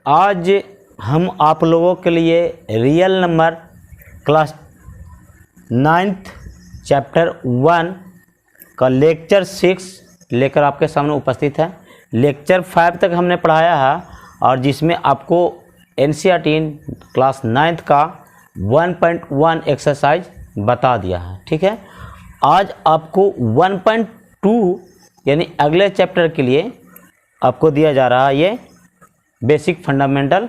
आज हम आप लोगों के लिए real number class 9th chapter 1 का लेक्चर 6 लेकर आपके सामने उपस्थित है। लेक्चर 5 तक हमने पढ़ाया है और जिसमें आपको एनसीईआरटी क्लास 9th का 1.1 एक्सरसाइज बता दिया है। ठीक है, आज आपको 1.2 यानी अगले चैप्टर के लिए आपको दिया जा रहा है ये बेसिक फंडामेंटल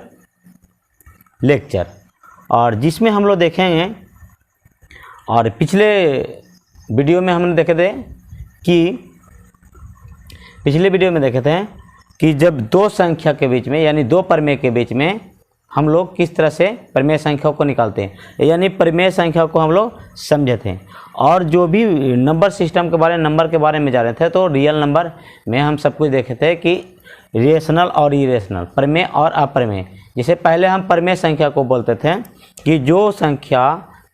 लेक्चर, और जिसमें हम लोग देखेंगे, और पिछले वीडियो में हमने देखे थे कि जब दो संख्या के बीच में यानी दो प्रमेय के बीच में हम लोग किस तरह से प्रमेय संख्याओं को निकालते हैं, यानी प्रमेय संख्या को हम लोग समझे थे। और जो भी नंबर सिस्टम के बारे में नंबर के बारे में जा रहे थे तो रियल नंबर में हम सब कुछ देखे थे कि रेशनल और इरेशनल, प्रमेय और अप्रमेय। जैसे पहले हम प्रमेय संख्या को बोलते थे कि जो संख्या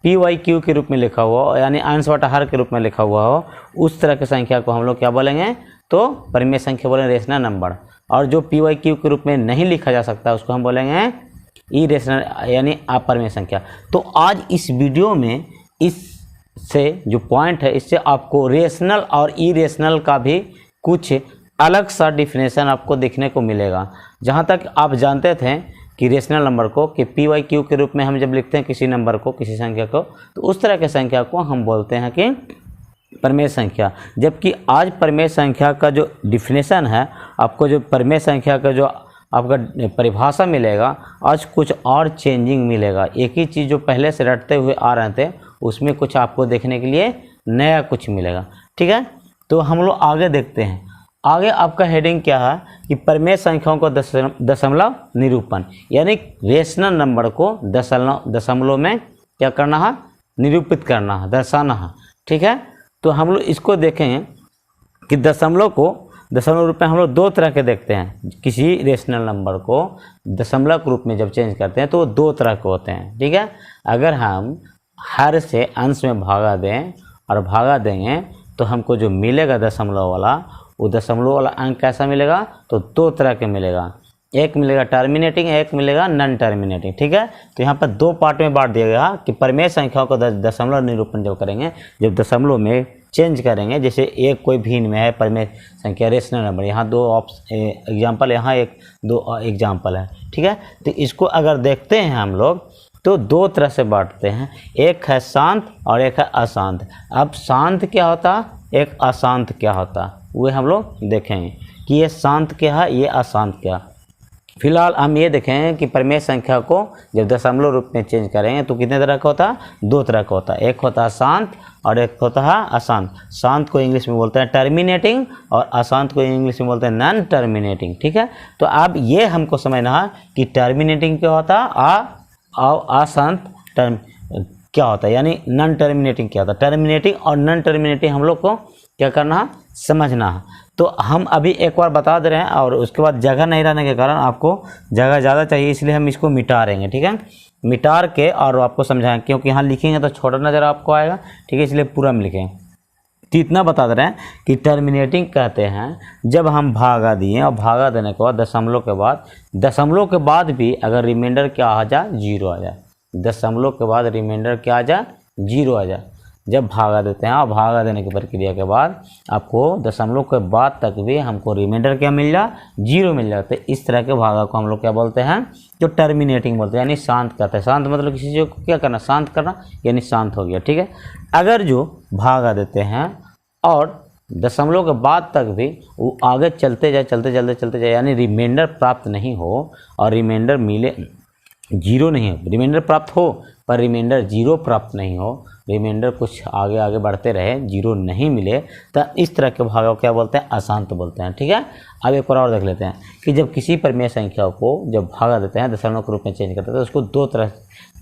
PYQ के रूप में लिखा हुआ हो यानी अंश बटा हर के रूप में लिखा हुआ हो, उस तरह की संख्या को हम लोग क्या बोलेंगे, तो प्रमेय संख्या बोलेंगे रेशनल नंबर। और जो PYQ के रूप में नहीं लिखा जा सकता उसको हम बोलेंगे इरेशनल यानी अप्रमेय संख्या। तो आज इस वीडियो में इससे जो पॉइंट है, इससे आपको रेशनल और इरेशनल का भी कुछ अलग सा डिफिनेशन आपको देखने को मिलेगा। जहाँ तक आप जानते थे कि रेशनल नंबर को कि PYQ के रूप में हम जब लिखते हैं किसी नंबर को, किसी संख्या को, तो उस तरह के संख्या को हम बोलते हैं कि प्रमेय संख्या। जबकि आज प्रमेय संख्या का जो डिफिनेशन है, आपको जो प्रमेय संख्या का जो आपका परिभाषा मिलेगा, आज कुछ और चेंजिंग मिलेगा। एक ही चीज़ जो पहले से रटते हुए आ रहे थे उसमें कुछ आपको देखने के लिए नया कुछ मिलेगा। ठीक है, तो हम लोग आगे देखते हैं। आगे आपका हेडिंग क्या है कि प्रमेय संख्याओं को दशमलव निरूपण, यानी रेशनल नंबर को दशमलव में क्या करना है, निरूपित करना है, दर्शाना है। ठीक है, तो हम लोग इसको देखेंगे कि दशमलव रूप में हम लोग दो तरह के देखते हैं। किसी रेशनल नंबर को दशमलव के रूप में जब चेंज करते हैं तो वो दो तरह के होते हैं। ठीक है, अगर हम हर से अंश में भागा दें और भागा देंगे तो हमको जो मिलेगा दशमलव वाला, वो दशमलव वाला अंक कैसा मिलेगा, तो दो तरह के मिलेगा। एक मिलेगा टर्मिनेटिंग, एक मिलेगा नॉन टर्मिनेटिंग। ठीक है, तो यहाँ पर दो पार्ट में बांट दिया गया कि प्रमेय संख्याओं को दशमलव निरूपण जब करेंगे, जब दशमलव में चेंज करेंगे, जैसे एक कोई भिन्न में है प्रमेय संख्या रेशनल नंबर, यहाँ दो एग्जाम्पल, यहाँ दो एग्जाम्पल है। ठीक है, तो इसको अगर देखते हैं हम लोग तो दो तरह से बांटते हैं, एक है शांत और एक है अशांत। अब शांत क्या होता, एक अशांत क्या होता, वो हम लोग देखेंगे कि ये शांत क्या है, ये अशांत क्या। फिलहाल हम ये देखें कि प्रमेय संख्या को जब दशमलव रूप में चेंज करेंगे तो कितने तरह का होता है, दो तरह का होता है। एक होता है शांत और एक होता है अशांत। शांत को इंग्लिश में बोलते हैं टर्मिनेटिंग और अशांत को इंग्लिश में बोलते हैं नॉन टर्मिनेटिंग। ठीक है, तो अब ये हमको समझना है कि टर्मिनेटिंग क्या होता है और अशांत क्या होता है, यानी नॉन टर्मिनेटिंग क्या होता है। टर्मिनेटिंग और नॉन टर्मिनेटिंग हम लोग को क्या करना है, समझना है। तो हम अभी एक बार बता दे रहे हैं और उसके बाद जगह नहीं रहने के कारण आपको जगह ज़्यादा चाहिए, इसलिए हम इसको मिटा रहेंगे। ठीक है, मिटार के और आपको समझाएंगे, क्योंकि यहाँ लिखेंगे तो छोटा नज़र आपको आएगा। ठीक है, इसलिए पूरा में लिखेंगे। तो इतना बता दे रहे हैं कि टर्मिनेटिंग कहते हैं जब हम भागा दिए और भागा देने के बाद दशमलव के बाद भी अगर रिमाइंडर क्या आ जाए, जीरो आ जाए। दशमलव के बाद रिमाइंडर क्या आ जाए, जीरो आ जाए। जब भागा देते हैं और भागा देने की प्रक्रिया के बाद आपको दशमलव के बाद तक भी हमको रिमाइंडर क्या मिल जाए, जीरो मिल जाता है। इस तरह के भागा को हम लोग क्या बोलते हैं, जो टर्मिनेटिंग बोलते हैं, यानी शांत करते हैं। शांत मतलब किसी चीज़ को क्या करना, शांत करना, यानी शांत हो गया। ठीक है, अगर जो भागा देते हैं और दशमलव के बाद तक भी वो आगे चलते जाए यानी रिमाइंडर प्राप्त नहीं हो और रिमाइंडर मिले, जीरो नहीं हो, रिमाइंडर प्राप्त हो पर रिमाइंडर जीरो प्राप्त नहीं हो, रिमाइंडर कुछ आगे बढ़ते रहे, जीरो नहीं मिले, तो इस तरह के भागों को क्या बोलते हैं, अशांत बोलते हैं। ठीक है, अब एक बार और देख लेते हैं कि जब किसी प्रमेय संख्या को जब भागा देते हैं, दशमलव के रूप में चेंज करते हैं, तो उसको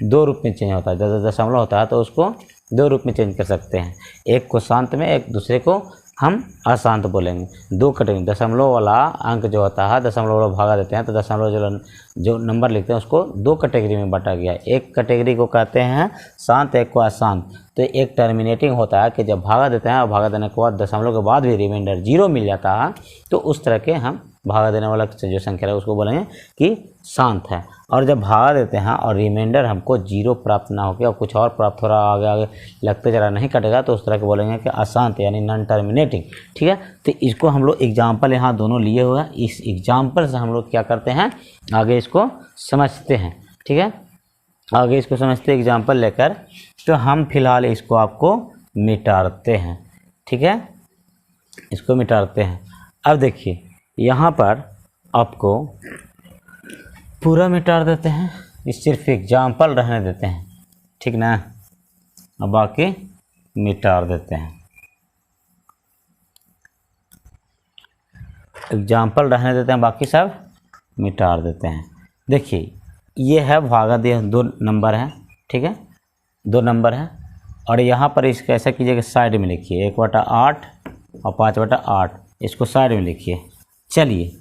दो रूप में चेंज होता है। जब दशमलव होता है तो उसको दो रूप में चेंज कर सकते हैं, एक को शांत में, एक दूसरे को हम अशांत बोलेंगे। दो कैटेगरी, दशमलव वाला अंक जो होता है, दशमलव वाला भागा देते हैं तो दशमलव जो नंबर लिखते हैं उसको दो कैटेगरी में बांटा गया है। एक कैटेगरी को कहते हैं शांत, एक को अशांत। तो तो एक टर्मिनेटिंग होता है कि जब भागा देते हैं और भागा देने के बाद दशमलव के बाद भी रिमाइंडर 0 मिल जाता है, तो उस तरह के हम भागा देने वाला जो संख्या है उसको बोलेंगे कि शांत है। और जब भागा देते हैं और रिमाइंडर हमको 0 प्राप्त ना होकर और कुछ और प्राप्त हो रहा आगे आगे लगते चला नहीं कटेगा, तो उस तरह के बोलेंगे कि अशांत यानी नॉन टर्मिनेटिंग। ठीक है, तो इसको हम लोग एग्जाम्पल यहाँ दोनों लिए हुए हैं, इस एग्जाम्पल से हम लोग क्या करते हैं आगे इसको समझते हैं। ठीक है, आगे इसको समझते एग्जाम्पल लेकर। तो हम फिलहाल इसको आपको मिटाते हैं। ठीक है, इसको मिटाते हैं। अब देखिए यहाँ पर आपको पूरा मिटा देते हैं, इस सिर्फ एग्जाम्पल रहने देते हैं। ठीक ना, और बाकी मिटा देते हैं। एग्जाम्पल रहने देते हैं, बाकी सब मिटा देते हैं। देखिए ये है भागा दिया, 2 नंबर हैं। ठीक है, 2 नंबर हैं और यहाँ पर इसका ऐसा कीजिएगा साइड में लिखिए 1/8 और 5/8, इसको साइड में लिखिए। चलिए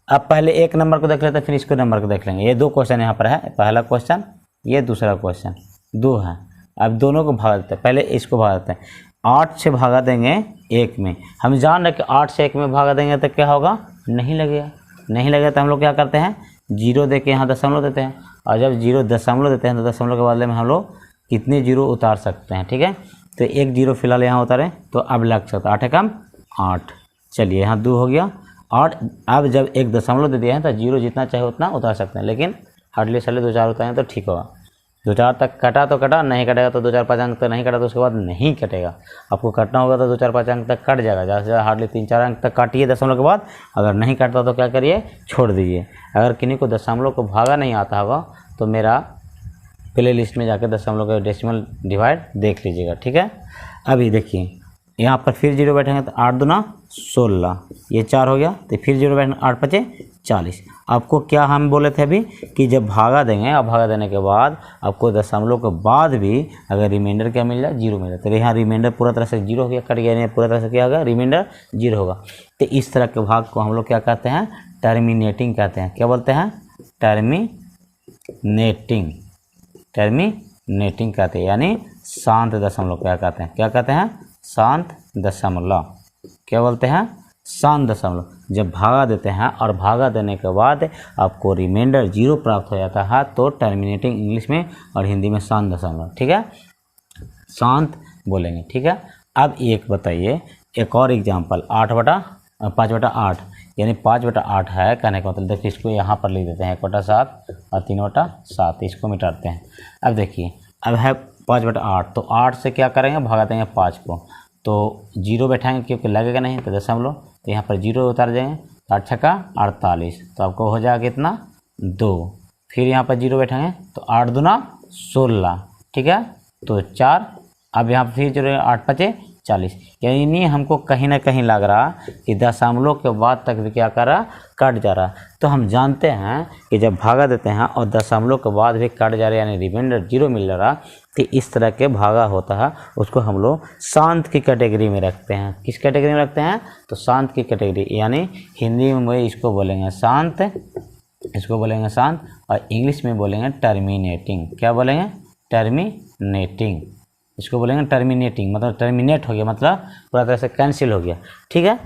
अब पहले एक नंबर को देख लेते हैं, फिर इसको नंबर को देख लेंगे। ये 2 क्वेश्चन यहाँ पर है, पहला क्वेश्चन, ये दूसरा क्वेश्चन, 2 है। अब दोनों को भागा देते हैं, पहले इसको भागा देते हैं। 8 से भागा देंगे 1 में, हम जान रहे कि 8 से 1 में भागा देंगे तो क्या होगा, नहीं लगेगा। नहीं लगेगा तो हम लोग क्या करते हैं 0 दे के यहाँ दशमलव देते हैं, और जब 0 दशमलव देते हैं तो दशमलव के बदले में हम लोग कितने 0 उतार सकते हैं। ठीक है, तो 1 0 फिलहाल यहाँ उतारें तो अब लग सकता है 8 कम 8। चलिए यहाँ 2 हो गया, और अब जब 1 दशमलव दे दिया है तो 0 जितना चाहे उतना उतार सकते हैं, लेकिन हार्डली साले 2 4 उतारें तो ठीक होगा। 2 4 तक कटा तो कटा, नहीं कटेगा तो 2 4 5 अंक तक नहीं कटा तो उसके बाद नहीं कटेगा। आपको कटना होगा तो 2 4 5 अंक तक कट जाएगा, ज़्यादा से ज़्यादा हार्डली 3 4 अंक तक काटिए दशमलव के बाद। अगर नहीं कटता तो क्या करिए, छोड़ दीजिए। अगर किन्हीं को दशमलव को भागा नहीं आता होगा तो मेरा प्ले लिस्ट में जाकर दशमलव का डेसिमल डिवाइड देख लीजिएगा। ठीक है, अभी देखिए यहाँ पर फिर 0 बैठेंगे तो 8 दूना 16, ये 4 हो गया, तो फिर 0 बैठेंगे 8 5 40। आपको क्या हम बोले थे अभी कि जब भागा देंगे और भागा देने के बाद आपको दशमलव के बाद भी अगर रिमाइंडर क्या मिल जाए, 0 मिल जाए, तो यहाँ रिमाइंडर पूरा तरह से 0 हो गया, कट गया, नहीं पूरा तरह से क्या होगा, रिमाइंडर 0 होगा। तो इस तरह के भाग को हम लोग क्या कहते हैं, टर्मिनेटिंग कहते हैं। क्या बोलते हैं, टर्मिनेटिंग। टर्मिनेटिंग कहते हैं, यानी शांत दशमलव क्या कहते हैं, क्या कहते हैं, शांत दशमलव। क्या बोलते हैं, शांत दशमलव। जब भागा देते हैं और भागा देने के बाद आपको रिमाइंडर 0 प्राप्त हो जाता है तो टर्मिनेटिंग इंग्लिश में और हिंदी में शांत दशमलव। ठीक है, शांत बोलेंगे। ठीक है, अब एक बताइए, एक और एग्जाम्पल 5/8 यानी 5/8 है, कहने का मतलब देखिए इसको यहाँ पर लिख देते हैं 1/7 और 3/7, इसको मिटाते हैं। अब देखिए अब है 5/8, तो 8 से क्या करेंगे, भगा देंगे 5 को, तो 0 बैठाएंगे क्योंकि लगेगा नहीं तो दशमलव, तो यहाँ पर 0 उतार देंगे, तो 8 छक्का 48, तो आपको हो जाएगा कितना 2। फिर यहाँ पर 0 बैठाएंगे तो 8 दूना 16। ठीक है, तो 4, अब यहाँ पर फिर 0 8 5 40, यानी हमको कहीं ना कहीं लग रहा कि दशमलव के बाद तक भी क्या कर रहा, कट जा रहा। तो हम जानते हैं कि जब भागा देते हैं और दशमलव के बाद भी कट जा रहा है यानी रिमाइंडर 0 मिल रहा, तो इस तरह के भागा होता है, उसको हम लोग शांत की कैटेगरी में रखते हैं। किस कैटेगरी में रखते हैं, तो शांत की कैटेगरी, यानी हिंदी में इसको बोलेंगे शांत, इसको बोलेंगे शांत, और इंग्लिश में बोलेंगे टर्मिनेटिंग। क्या बोलेंगे, टर्मिनेटिंग। इसको बोलेंगे टर्मिनेटिंग, मतलब टर्मिनेट हो गया, मतलब पूरा तरह से कैंसिल हो गया। ठीक है,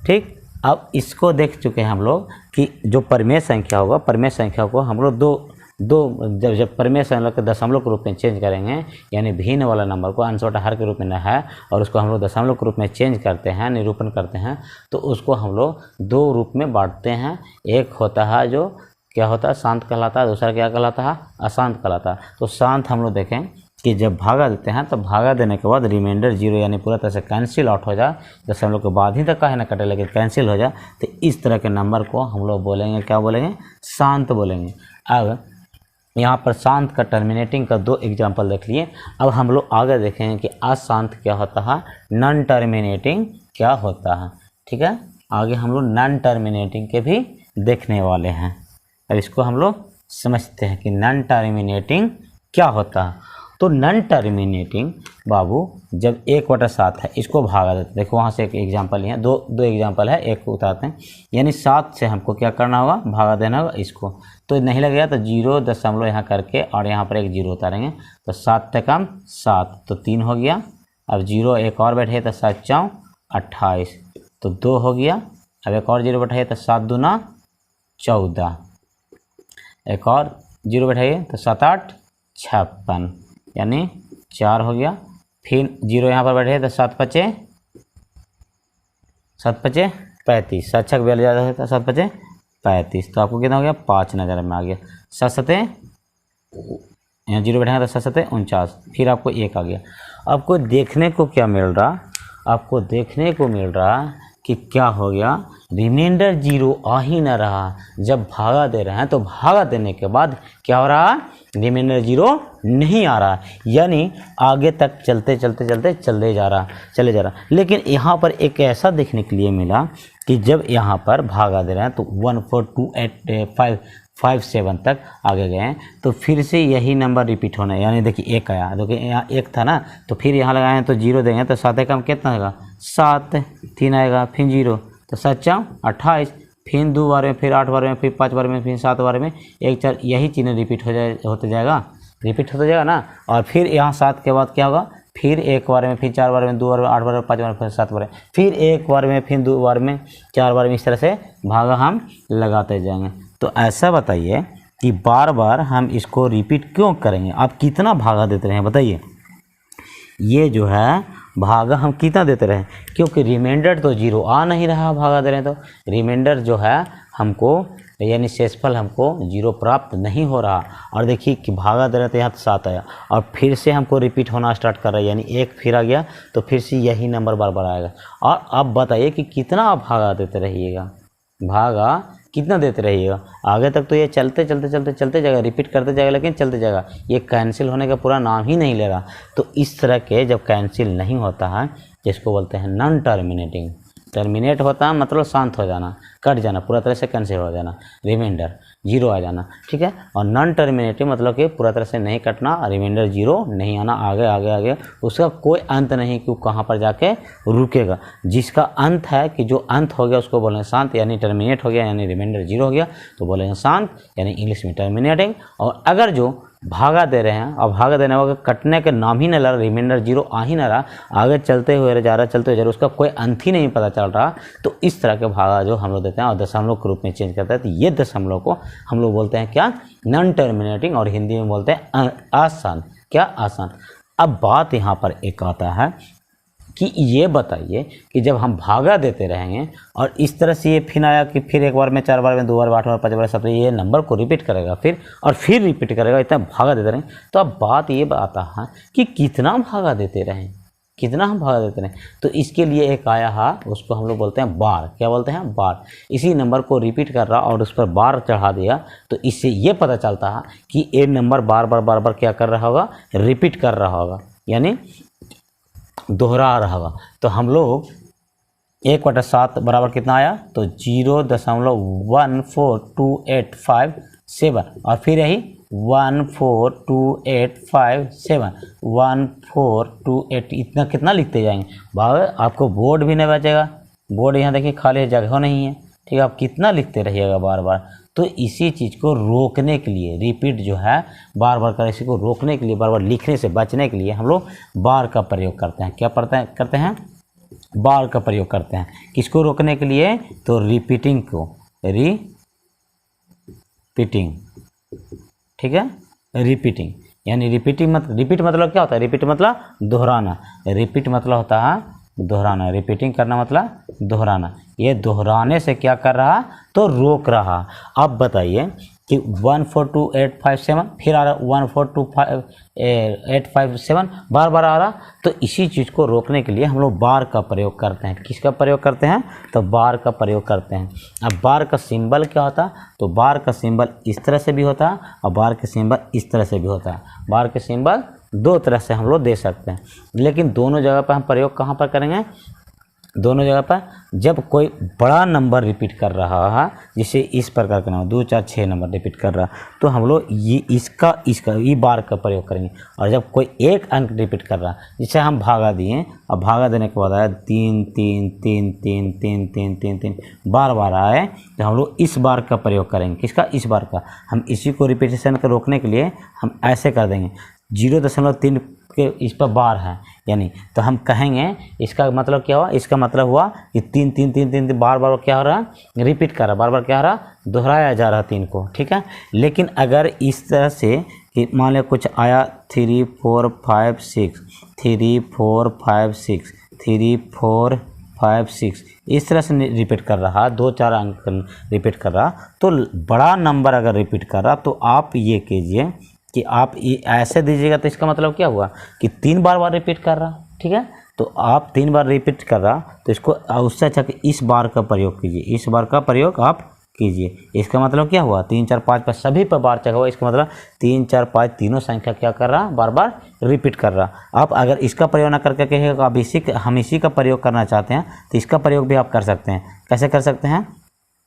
ठीक। अब इसको देख चुके हैं हम लोग कि जो परमेय संख्या होगा, परमेय संख्या को हम लोग जब परमेय संख्या के दशमलव के रूप में चेंज करेंगे, यानी भिन्न वाला नंबर को अंश बटा हर के रूप में न है और उसको हम लोग दशमलव के रूप में चेंज करते हैं, निरूपण करते हैं, तो उसको हम लोग 2 रूप में बांटते हैं। एक होता है जो क्या होता है, शांत कहलाता है, दूसरा क्या कहलाता है, अशांत कहलाता है। तो शांत हम लोग देखें कि जब भागा देते हैं तो भागा देने के बाद रिमाइंडर 0 यानी पूरा तरह से कैंसिल आउट हो जाए, दशमलव के बाद ही तक काहे ना कटे लेकिन कैंसिल हो जाए, तो इस तरह के नंबर को हम लोग बोलेंगे, क्या बोलेंगे, शांत बोलेंगे। अब यहाँ पर शांत का टर्मिनेटिंग का 2 एग्जाम्पल देख लिए। अब हम लोग आगे देखेंगे कि अशांत क्या होता है, नॉन टर्मिनेटिंग क्या होता है। ठीक है, आगे हम लोग नॉन टर्मिनेटिंग के भी देखने वाले हैं। अब इसको हम लोग समझते हैं कि नॉन टर्मिनेटिंग क्या होता है। तो तो नॉन टर्मिनेटिंग बाबू जब 1/7 है इसको भागा देते हैं। देखो वहाँ से एक एग्जांपल ही है, दो एग्जांपल है, एक उतारते हैं। यानी 7 से हमको क्या करना होगा, भागा देना होगा इसको। तो नहीं लगेगा तो 0 यहाँ करके और यहाँ पर एक 0 उतारेंगे तो 7 से कम 7 तो 3 हो गया। अब 0 एक और बैठे तो 7 4 28 तो 2 हो गया। अब एक और 0 बैठाइए तो 7 दूना 14, एक और 0 बैठाइए तो 7 8 56 यानी 4 हो गया। फिर 0 यहाँ पर बैठे तो 7 5 35, 7 6 42 ज़्यादा है तो 7 5 35 तो आपको कितना हो गया 5 नज़र में आ गया। 7 7 यहाँ 0 बैठेंगे तो 7 7 49, फिर आपको 1 आ गया। आपको देखने को क्या मिल रहा, आपको देखने को मिल रहा कि क्या हो गया, रिमाइंडर 0 आ ही ना रहा। जब भागा दे रहे हैं तो भागा देने के बाद क्या हो रहा, रिमाइंडर 0 नहीं आ रहा, यानी आगे तक चलते चले जा रहा। लेकिन यहाँ पर एक ऐसा देखने के लिए मिला कि जब यहाँ पर भागा दे रहे हैं तो 1 4 2 8 5 7 तक आगे गए हैं तो फिर से यही नंबर रिपीट होना है। यानी देखिए 1 आया, देखिए यहाँ 1 था ना, तो फिर यहाँ लगाए तो 0 देंगे तो 7 का कितना आएगा 7, 3 आएगा, फिर 0 तो 7 4 28, फिर 2 बार में, फिर 8 बार में, फिर 5 बार में, फिर 7 बार में, 1 4 यही चीज़ें रिपीट होते जाएगा ना। और फिर यहाँ 7 के बाद क्या होगा, फिर 1 बार में, फिर 4 बार में, 2 बार में, 8 बार में, 5 बार में, फिर 7 बार में, फिर 1 बार में, फिर 2 बार में, 4 बार में, इस तरह से भागा हम लगाते जाएंगे। तो ऐसा बताइए कि बार बार हम इसको रिपीट क्यों करेंगे, आप कितना भागा देते रहें बताइए। ये जो है भागा हम कितना देते रहें, क्योंकि रिमाइंडर तो 0 आ नहीं रहा, भागा दे रहे हैं तो रिमाइंडर जो है हमको यानी शेषफल हमको 0 प्राप्त नहीं हो रहा। और देखिए कि भागा दे रहे थे यहाँ तो 7 आया और फिर से हमको रिपीट होना स्टार्ट कर रहा है, यानी 1 फिर आ गया तो फिर से यही नंबर बार बार आएगा। और अब बताइए कि कितना आप भागा देते रहिएगा, भागा कितना देते रहिएगा, आगे तक तो ये चलते जाएगा, रिपीट करते जाएगा, लेकिन चलते जाएगा, ये कैंसिल होने का पूरा नाम ही नहीं ले रहा। तो इस तरह के जब कैंसिल नहीं होता है जिसको बोलते हैं नॉन टर्मिनेटिंग। टर्मिनेट होता है मतलब शांत हो जाना, कट जाना, पूरा तरह से कैंसिल हो जाना, रिमाइंडर 0 आ जाना, ठीक है। और नॉन टर्मिनेटिव मतलब कि पूरा तरह से नहीं कटना, रिमाइंडर 0 नहीं आना, आगे उसका कोई अंत नहीं कि वो कहाँ पर जाके रुकेगा। जिसका अंत है कि जो अंत हो गया उसको बोलेंगे शांत, यानी टर्मिनेट हो गया, यानी रिमाइंडर 0 हो गया तो बोलेंगे शांत, यानी इंग्लिश में टर्मिनेटिंग। और अगर जो भागा दे रहे हैं और भागा देने वाला कटने के नाम ही नहीं ला रहा, रिमाइंडर 0 आ ही ना रहा, आगे चलते हुए जा रहा, उसका कोई अंत ही नहीं पता चल रहा, तो इस तरह के भागा जो हम लोग देते हैं और दशमलव के रूप में चेंज करते हैं। तो ये दशमलव को हम लोग बोलते हैं क्या, नॉन टर्मिनेटिंग, और हिंदी में बोलते हैं आसान। क्या आसान। अब बात यहाँ पर एक आता है कि ये बताइए कि जब हम भागा देते रहेंगे और इस तरह से ये फिर आया कि फिर 1 बार में, 4 बार में, 2 बार में, 8 बार, 5 बार, 7 बार, ये नंबर को रिपीट करेगा फिर और फिर रिपीट करेगा, इतना भागा देते रहें। तो अब बात ये आता है कि कितना भागा देते रहें, कितना हम भागा देते रहें। तो इसके लिए एक आया है, उसको हम लोग बोलते हैं बार। क्या बोलते हैं, बार। इसी नंबर को रिपीट कर रहा और उस पर बार चढ़ा दिया तो इससे ये पता चलता है कि ये नंबर बार बार क्या कर रहा होगा, रिपीट कर रहा होगा, यानी दोहरा रहा होगा। तो हम लोग 1/7 बराबर कितना आया, तो 0.14285 और फिर यही 14285 1428, इतना कितना लिखते जाएंगे भाग, आपको बोर्ड भी नहीं बचेगा। बोर्ड यहाँ देखिए खाली जगह नहीं है, ठीक है। आप कितना लिखते रहिएगा बार बार। तो इसी चीज़ को रोकने के लिए, रिपीट जो है बार बार कर, इसी को रोकने के लिए, बार बार लिखने से बचने के लिए हम लोग बार का प्रयोग करते हैं। क्या करते हैं, बार का प्रयोग करते हैं। किसको रोकने के लिए, तो रिपीटिंग को, रिपीटिंग, ठीक है। रिपीटिंग यानी रिपीट मतलब क्या होता है, रिपीट मतलब दोहराना, रिपीट मतलब होता है दोहराना, रिपीटिंग करना मतलब दोहराना। ये दोहराने से क्या कर रहा, तो रोक रहा। अब बताइए कि 142857 फिर आ रहा, 142857 बार बार आ रहा। तो इसी चीज़ को रोकने के लिए हम लोग बार का प्रयोग करते हैं। किसका प्रयोग करते हैं, तो बार का प्रयोग करते हैं। अब बार का सिंबल क्या होता है, तो बार का सिंबल इस तरह से भी होता है और बार का सिंबल इस तरह से भी होता है। बार के सिंबल 2 तरह से हम लोग दे सकते हैं, लेकिन दोनों जगह पर हम प्रयोग कहाँ पर करेंगे, दोनों जगह पर जब कोई बड़ा नंबर रिपीट कर रहा है, जैसे इस प्रकार का नंबर 2 4 6 नंबर रिपीट कर रहा, तो हम लोग ये इसका ई बार का प्रयोग करेंगे। और जब कोई एक अंक रिपीट कर रहा, जैसे हम भागा दिए, अब भागा देने के बाद आया 3 3 3 3 3 3 3 3 बार बार आए, तो हम लोग इस बार का प्रयोग करेंगे। किसका? इस बार का। हम इसी को रिपीटेशन को रोकने के लिए हम ऐसे कर देंगे 0.3 के इस पर बार है, यानी तो हम कहेंगे इसका मतलब क्या हुआ? इसका मतलब हुआ कि 3 3 3 3 बार बार क्या हो रहा है? रिपीट कर रहा, बार बार क्या हो रहा? दोहराया जा रहा 3 को, ठीक है। लेकिन अगर इस तरह से कि मान लिया कुछ आया 3 4 5 6 3 4 5 6 3 4 5 6 इस तरह से रिपीट कर रहा, 2 4 अंक रिपीट कर रहा, तो बड़ा नंबर अगर रिपीट कर रहा तो आप ये कीजिए कि आप ये ऐसे दीजिएगा, तो इसका मतलब क्या हुआ कि 3 बार रिपीट कर रहा, ठीक है। तो आप 3 बार रिपीट कर रहा, तो इसको उससे अच्छा कि इस बार का प्रयोग कीजिए, इस बार का प्रयोग आप कीजिए। इसका मतलब क्या हुआ? 3 4 5 पर सभी पर बार चढ़ा हुआ, इसका मतलब 3 4 5 तीनों संख्या क्या कर रहा? बार बार रिपीट कर रहा। आप अगर इसका प्रयोग ना करके कहिएगा आप हम इसी का प्रयोग करना चाहते हैं, तो इसका प्रयोग भी आप कर सकते हैं। कैसे कर सकते हैं?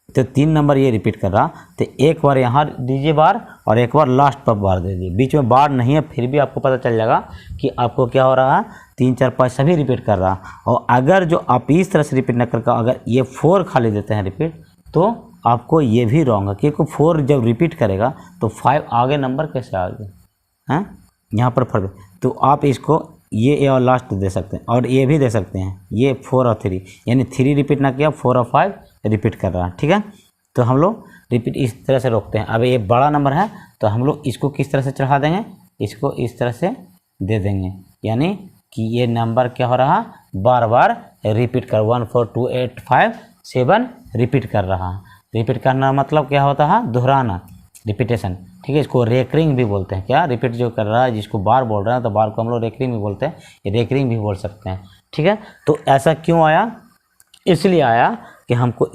तो 3 नंबर ये रिपीट कर रहा, तो एक बार यहाँ दीजिए बार और एक बार लास्ट पर बार दे दीजिए। बीच में बार नहीं है, फिर भी आपको पता चल जाएगा कि आपको क्या हो रहा है, 3 4 5 सभी रिपीट कर रहा। और अगर जो आप इस तरह से रिपीट न करके अगर ये 4 खाली देते हैं रिपीट, तो आपको ये भी रॉन्ग है, क्योंकि 4 जब रिपीट करेगा तो 5 आगे नंबर कैसे आ गया हैं? यहाँ पर फर्क। तो आप इसको ये और लास्ट दे सकते हैं, और ये भी दे सकते हैं, ये 4 और 3, यानी 3 रिपीट ना किया, 4 और 5 रिपीट कर रहा है, ठीक है। तो हम लोग रिपीट इस तरह से रोकते हैं। अब ये बड़ा नंबर है, तो हम लोग इसको किस तरह से चढ़ा देंगे? इसको इस तरह से दे देंगे, यानी कि ये नंबर क्या हो रहा? बार बार रिपीट कर 1 4 2 8 5 7 रिपीट कर रहा। रिपीट करना मतलब क्या होता है? दोहराना, रिपीटेशन, ठीक है। इसको रेकरिंग भी बोलते हैं। क्या? रिपीट जो कर रहा है, जिसको बार बोल रहा है, तो बार को हम लोग रेकरिंग भी बोलते हैं, ये रेकरिंग भी बोल सकते हैं, ठीक है। तो ऐसा क्यों आया? इसलिए आया कि हमको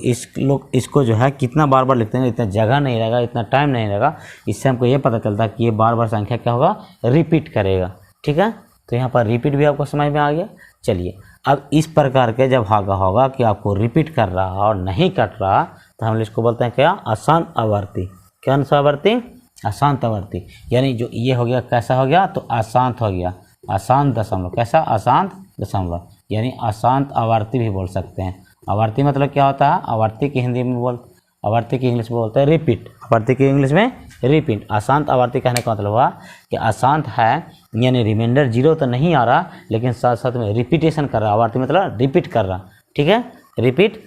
इसको जो है कितना बार बार लिखते हैं, इतना जगह नहीं रहेगा, इतना टाइम नहीं रहेगा। इससे हमको ये पता चलता है कि ये बार बार संख्या क्या होगा? रिपीट करेगा, ठीक है। तो यहाँ पर रिपीट भी आपको समझ में आ गया। चलिए, अब इस प्रकार के जब भागा होगा कि आपको रिपीट कर रहा और नहीं कट रहा, तो हम इसको बोलते हैं क्या? अशांत आवर्ती। क्या आवर्ती? अशांत आवर्ती। यानी जो ये हो गया कैसा हो गया? तो अशांत हो गया, अशांत दशमलव। कैसा? अशांत दशमलव, यानी अशांत आवर्ती भी बोल सकते हैं। आवर्ती मतलब क्या होता है? आवर्ती की हिंदी में आवर्ती की इंग्लिश में बोलते हैं रिपीट। आवर्ती की इंग्लिश में रिपीट। अशांत आवर्ती कहने का मतलब हुआ कि अशांत है, यानी रिमाइंडर 0 तो नहीं आ रहा, लेकिन साथ साथ में रिपीटेशन कर रहा। आवर्ती मतलब रिपीट कर रहा, ठीक है, रिपीट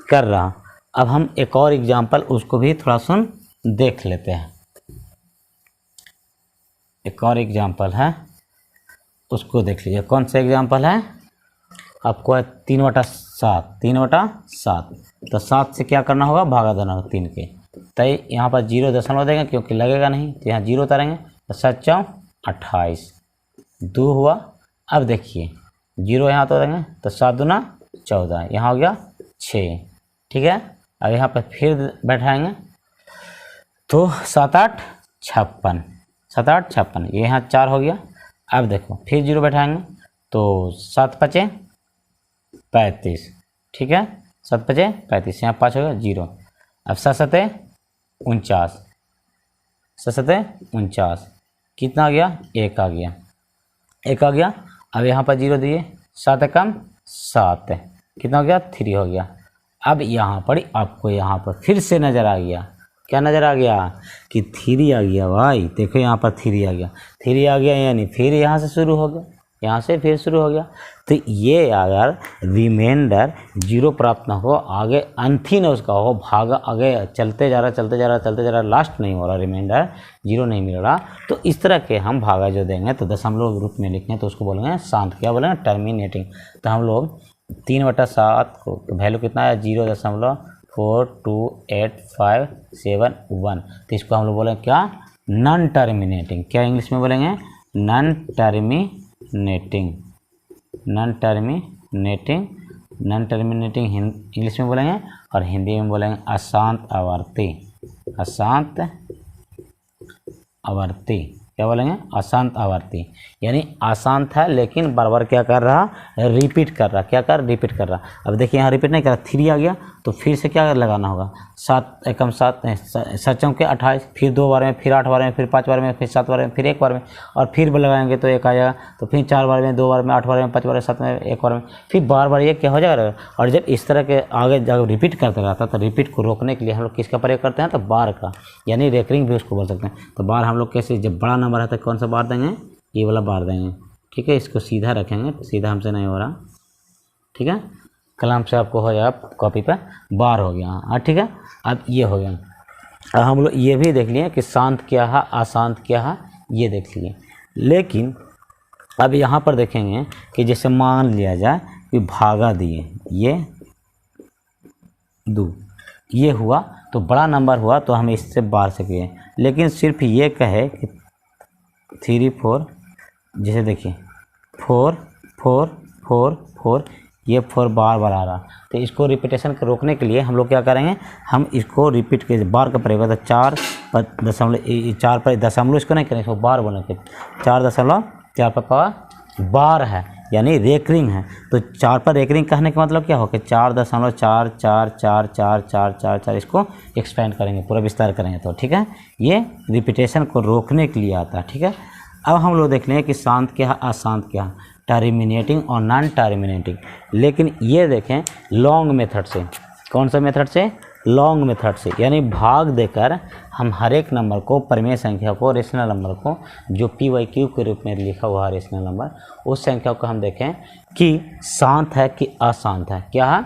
कर रहा। अब हम एक और एग्जाम्पल उसको भी थोड़ा सुन देख लेते हैं। एक और एग्जाम्पल है, उसको देख लीजिए। कौन सा एग्जाम्पल है? आपको है 3/7। 3/7, तो 7 से क्या करना होगा? भागा देना होगा 3 के। तो यहाँ पर 0 दशमलव देंगे, क्योंकि लगेगा नहीं, तो यहाँ 0 उतारेंगे, तो 7 4 28 2 हुआ। अब देखिए 0 यहाँ तो देंगे, तो 7 दूना 14, यहाँ हो गया 6, ठीक है। अब यहाँ पर फिर बैठाएंगे, तो 7 8 56, 7 8 56, ये यहाँ 4 हो गया। अब देखो फिर 0 बैठाएंगे, तो 7 5 35, ठीक है, 7 5 35, यहाँ 5 हो गया 0। अब 7 7 49, 7 7 49, कितना आ गया? 1 आ गया, 1 आ गया। अब यहाँ पर 0 दिए, 7 कम 7, कितना हो गया? 3 हो गया। अब यहाँ पर आपको यहाँ पर फिर से नज़र आ गया, क्या नज़र आ गया? कि 3 आ गया भाई। देखो यहाँ पर 3 आ गया, 3 आ गया, यानी फिर यहाँ से शुरू हो गया, यहाँ से फिर शुरू हो गया। तो ये अगर रिमाइंडर 0 प्राप्त ना हो, आगे अंत ही ना उसका हो, भागा आगे चलते जा रहा, लास्ट नहीं हो रहा, रिमाइंडर 0 नहीं मिल रहा, तो इस तरह के हम भागा जो देंगे, तो दशमलव रूप में लिखें, तो उसको बोलेंगे शांत। क्या बोलेंगे? टर्मिनेटिंग। तो हम लोग 3/7 को वैल्यू कितना है? 0.428571। तो इसको हम लोग बोलेंगे क्या? Non terminating. क्या इंग्लिश में बोलेंगे? Non terminating. Non terminating, non terminating English में बोलेंगे, और हिंदी में बोलेंगे अशांत आवर्ती। अशांत आवर्ती, क्या बोलेंगे, अशांत आवर्ती, यानी अशांत है लेकिन बार बार क्या कर रहा, रिपीट कर रहा, क्या कर, रिपीट कर रहा। अब देखिए यहाँ रिपीट नहीं कर रहा, 3 आ गया तो फिर से क्या लगाना होगा, 7 एकम 7, 7 चौके 28, फिर 2 बार में, फिर 8 बार में, फिर 5 बार में, फिर 7 बार में, फिर 1 बार में, और फिर लगाएंगे तो 1 आ जाएगा, तो फिर 4 बार में, 2 बार में, 8 बार में, 5 बार में, 7 में, 1 बार में, फिर बार बार ये क्या हो जाएगा। और जब इस तरह के आगे जब रिपीट करता रहता तो रिपीट को रोकने के लिए हम लोग किसका प्रयोग करते हैं, तो बार का, यानी रेकरिंग भी उसको बोल सकते हैं। तो बार हम लोग कैसे, जब बड़ा नंबर है तो कौन सा बार देंगे, ये वाला बार देंगे, ठीक है। इसको सीधा रखेंगे, सीधा हमसे नहीं हो रहा, ठीक है, कलम से आपको हो जाएगा कॉपी पे, बार हो गया, हाँ ठीक है। अब ये हो गया, अब हम लोग ये भी देख लिए कि शांत क्या है, अशांत क्या है, ये देख लिए। लेकिन अब यहाँ पर देखेंगे कि जैसे मान लिया जाए कि भागा दिए, ये 2 ये हुआ तो बड़ा नंबर हुआ तो हम इससे बार से किए। लेकिन सिर्फ ये कहे कि 3 4, जैसे देखिए 4 4 4 4, ये 4 बार बार आ रहा, तो इसको रिपीटेशन को रोकने के लिए हम लोग क्या करेंगे, हम इसको रिपीट के बार का प्रयोग करते, 4 पर दशमलव इसको नहीं करेंगे, इसको बार बोलेंगे, 4.4 पर बार है यानी रेकरिंग है। तो 4 पर रेकरिंग कहने का मतलब क्या होगा, 4.4444444, इसको एक्सपेंड करेंगे, पूरा विस्तार करेंगे तो ठीक है, ये रिपीटेशन को रोकने के लिए आता है, ठीक है। अब हम लोग देख लें कि शांत क्या है, अशांत क्या है, टर्मिनेटिंग और नॉन टर्मिनेटिंग। लेकिन ये देखें लॉन्ग मेथड से, कौन सा मेथड से, लॉन्ग मेथड से, यानी भाग देकर हम हर एक नंबर को, परिमेय संख्या को, रेशनल नंबर को, जो PYQ के रूप में लिखा हुआ है रेशनल नंबर, उस संख्या को हम देखें कि शांत है कि अशांत है, क्या है,